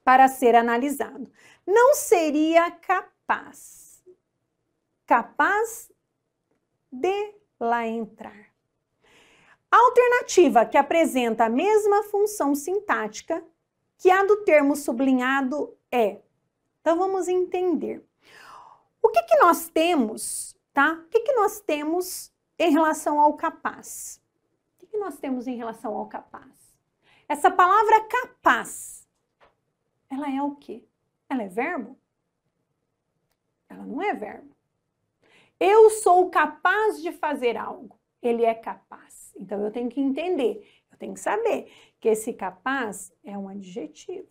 para ser analisado. Não seria capaz. capaz de lá entrar. A alternativa que apresenta a mesma função sintática que a do termo sublinhado é. Então, vamos entender. O que nós temos, tá? O que nós temos em relação ao capaz? O que nós temos em relação ao capaz? Essa palavra capaz, ela é o quê? Ela é verbo? Ela não é verbo. Eu sou capaz de fazer algo. Ele é capaz. Então, eu tenho que entender, eu tenho que saber que esse capaz é um adjetivo.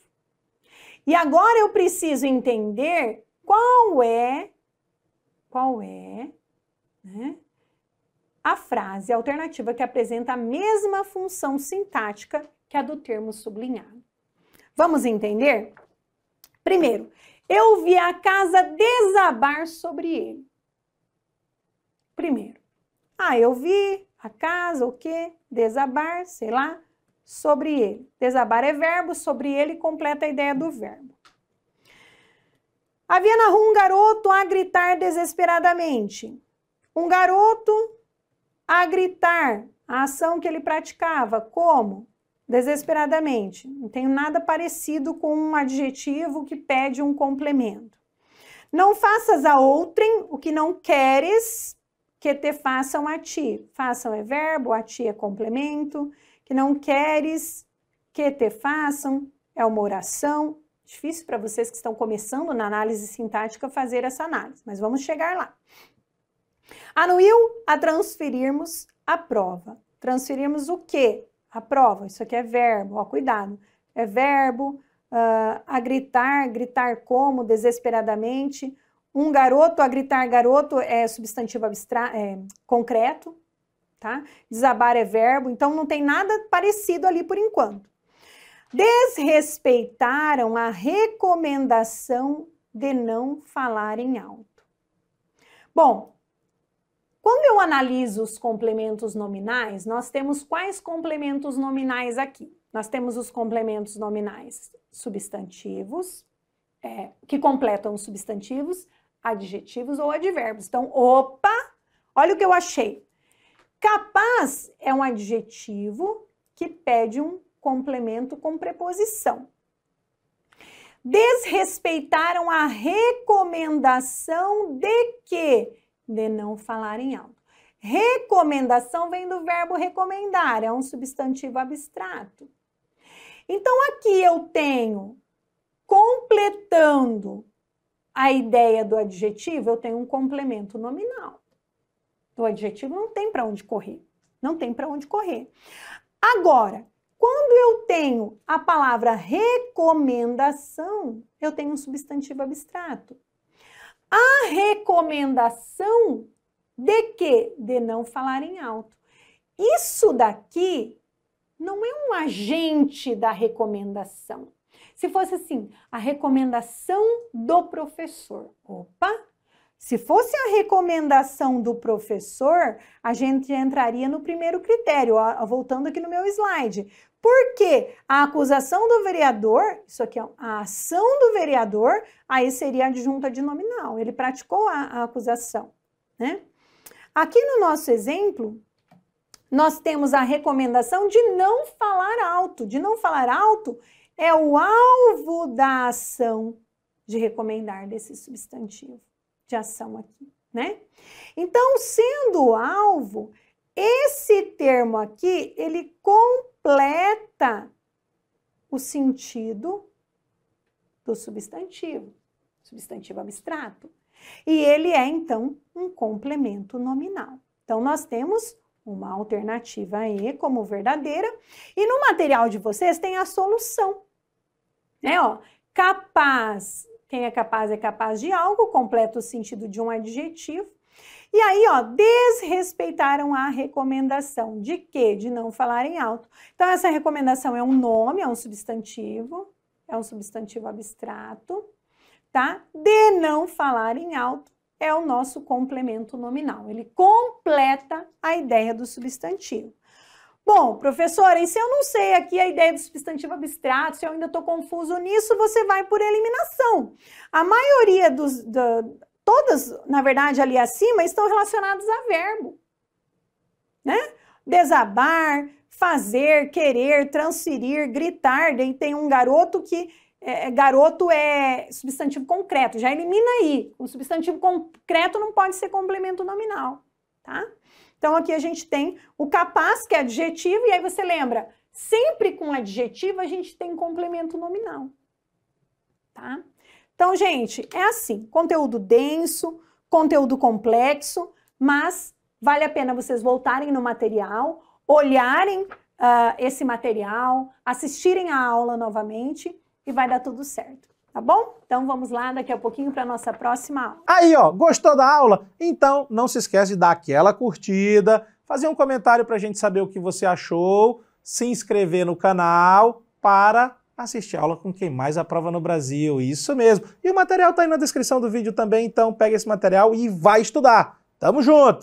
E agora eu preciso entender qual é, né, a frase alternativa que apresenta a mesma função sintática que a do termo sublinhado. Vamos entender? Primeiro, eu vi a casa desabar sobre ele. Primeiro, eu vi a casa, o quê? Desabar, sei lá, sobre ele. Desabar é verbo, sobre ele completa a ideia do verbo. Havia na rua um garoto a gritar desesperadamente. Um garoto a gritar, a ação que ele praticava, como? Desesperadamente. Não tenho nada parecido com um adjetivo que pede um complemento. Não faças a outrem o que não queres que te façam a ti. Façam é verbo, a ti é complemento. Que não queres que te façam é uma oração. Difícil para vocês que estão começando na análise sintática fazer essa análise, mas vamos chegar lá. Anuiu a transferirmos a prova. Transferirmos o quê? A prova. Isso aqui é verbo, ó, cuidado. É verbo, a gritar, gritar como, desesperadamente. Um garoto, a gritar garoto é substantivo concreto, tá? Desabar é verbo, então não tem nada parecido ali por enquanto. Desrespeitaram a recomendação de não falarem alto. Bom, quando eu analiso os complementos nominais, nós temos quais complementos nominais aqui? Nós temos os complementos nominais substantivos, que completam os substantivos, adjetivos ou advérbios. Então, opa, olha o que eu achei. Capaz é um adjetivo que pede um complemento com preposição. Desrespeitaram a recomendação de quê? De não falarem alto. Recomendação vem do verbo recomendar, é um substantivo abstrato. Então, aqui eu tenho, completando a ideia do adjetivo, eu tenho um complemento nominal. O adjetivo não tem para onde correr. Não tem para onde correr. Agora, quando eu tenho a palavra recomendação, eu tenho um substantivo abstrato. A recomendação de quê? De não falarem alto. Isso daqui não é um agente da recomendação. Se fosse assim, a recomendação do professor. Opa! Se fosse a recomendação do professor, a gente entraria no primeiro critério, voltando aqui no meu slide. Por quê? A acusação do vereador, isso aqui é a ação do vereador, aí seria adjunta de nominal. Ele praticou a acusação, né? Aqui no nosso exemplo, nós temos a recomendação de não falar alto. De não falar alto é o alvo da ação de recomendar desse substantivo de ação aqui, né? Então, sendo o alvo, esse termo aqui, ele completa o sentido do substantivo abstrato. E ele é, então, um complemento nominal. Então, nós temos uma alternativa E como verdadeira. E no material de vocês tem a solução, né? Ó, capaz, quem é capaz de algo, completa o sentido de um adjetivo. E aí, ó, desrespeitaram a recomendação de quê? De não falarem alto. Então, essa recomendação é um nome, é um substantivo abstrato, tá? De não falarem alto é o nosso complemento nominal. Ele completa a ideia do substantivo. Bom, professora, e se eu não sei aqui a ideia do substantivo abstrato, se eu ainda estou confuso nisso, você vai por eliminação. A maioria todas, na verdade, ali acima, estão relacionadas a verbo, né? Desabar, fazer, querer, transferir, gritar. Daí tem um garoto que... garoto é substantivo concreto, já elimina aí. O substantivo concreto não pode ser complemento nominal, tá? Então aqui a gente tem o capaz, que é adjetivo, e aí você lembra, sempre com adjetivo a gente tem complemento nominal, tá? Então, gente, é assim, conteúdo denso, conteúdo complexo, mas vale a pena vocês voltarem no material, olharem esse material, assistirem a aula novamente e vai dar tudo certo, tá bom? Então vamos lá daqui a pouquinho para a nossa próxima aula. Aí, ó, gostou da aula? Então não se esquece de dar aquela curtida, fazer um comentário para a gente saber o que você achou, se inscrever no canal para assistir a aula com quem mais aprova no Brasil, isso mesmo. E o material tá aí na descrição do vídeo também, então pega esse material e vai estudar. Tamo junto!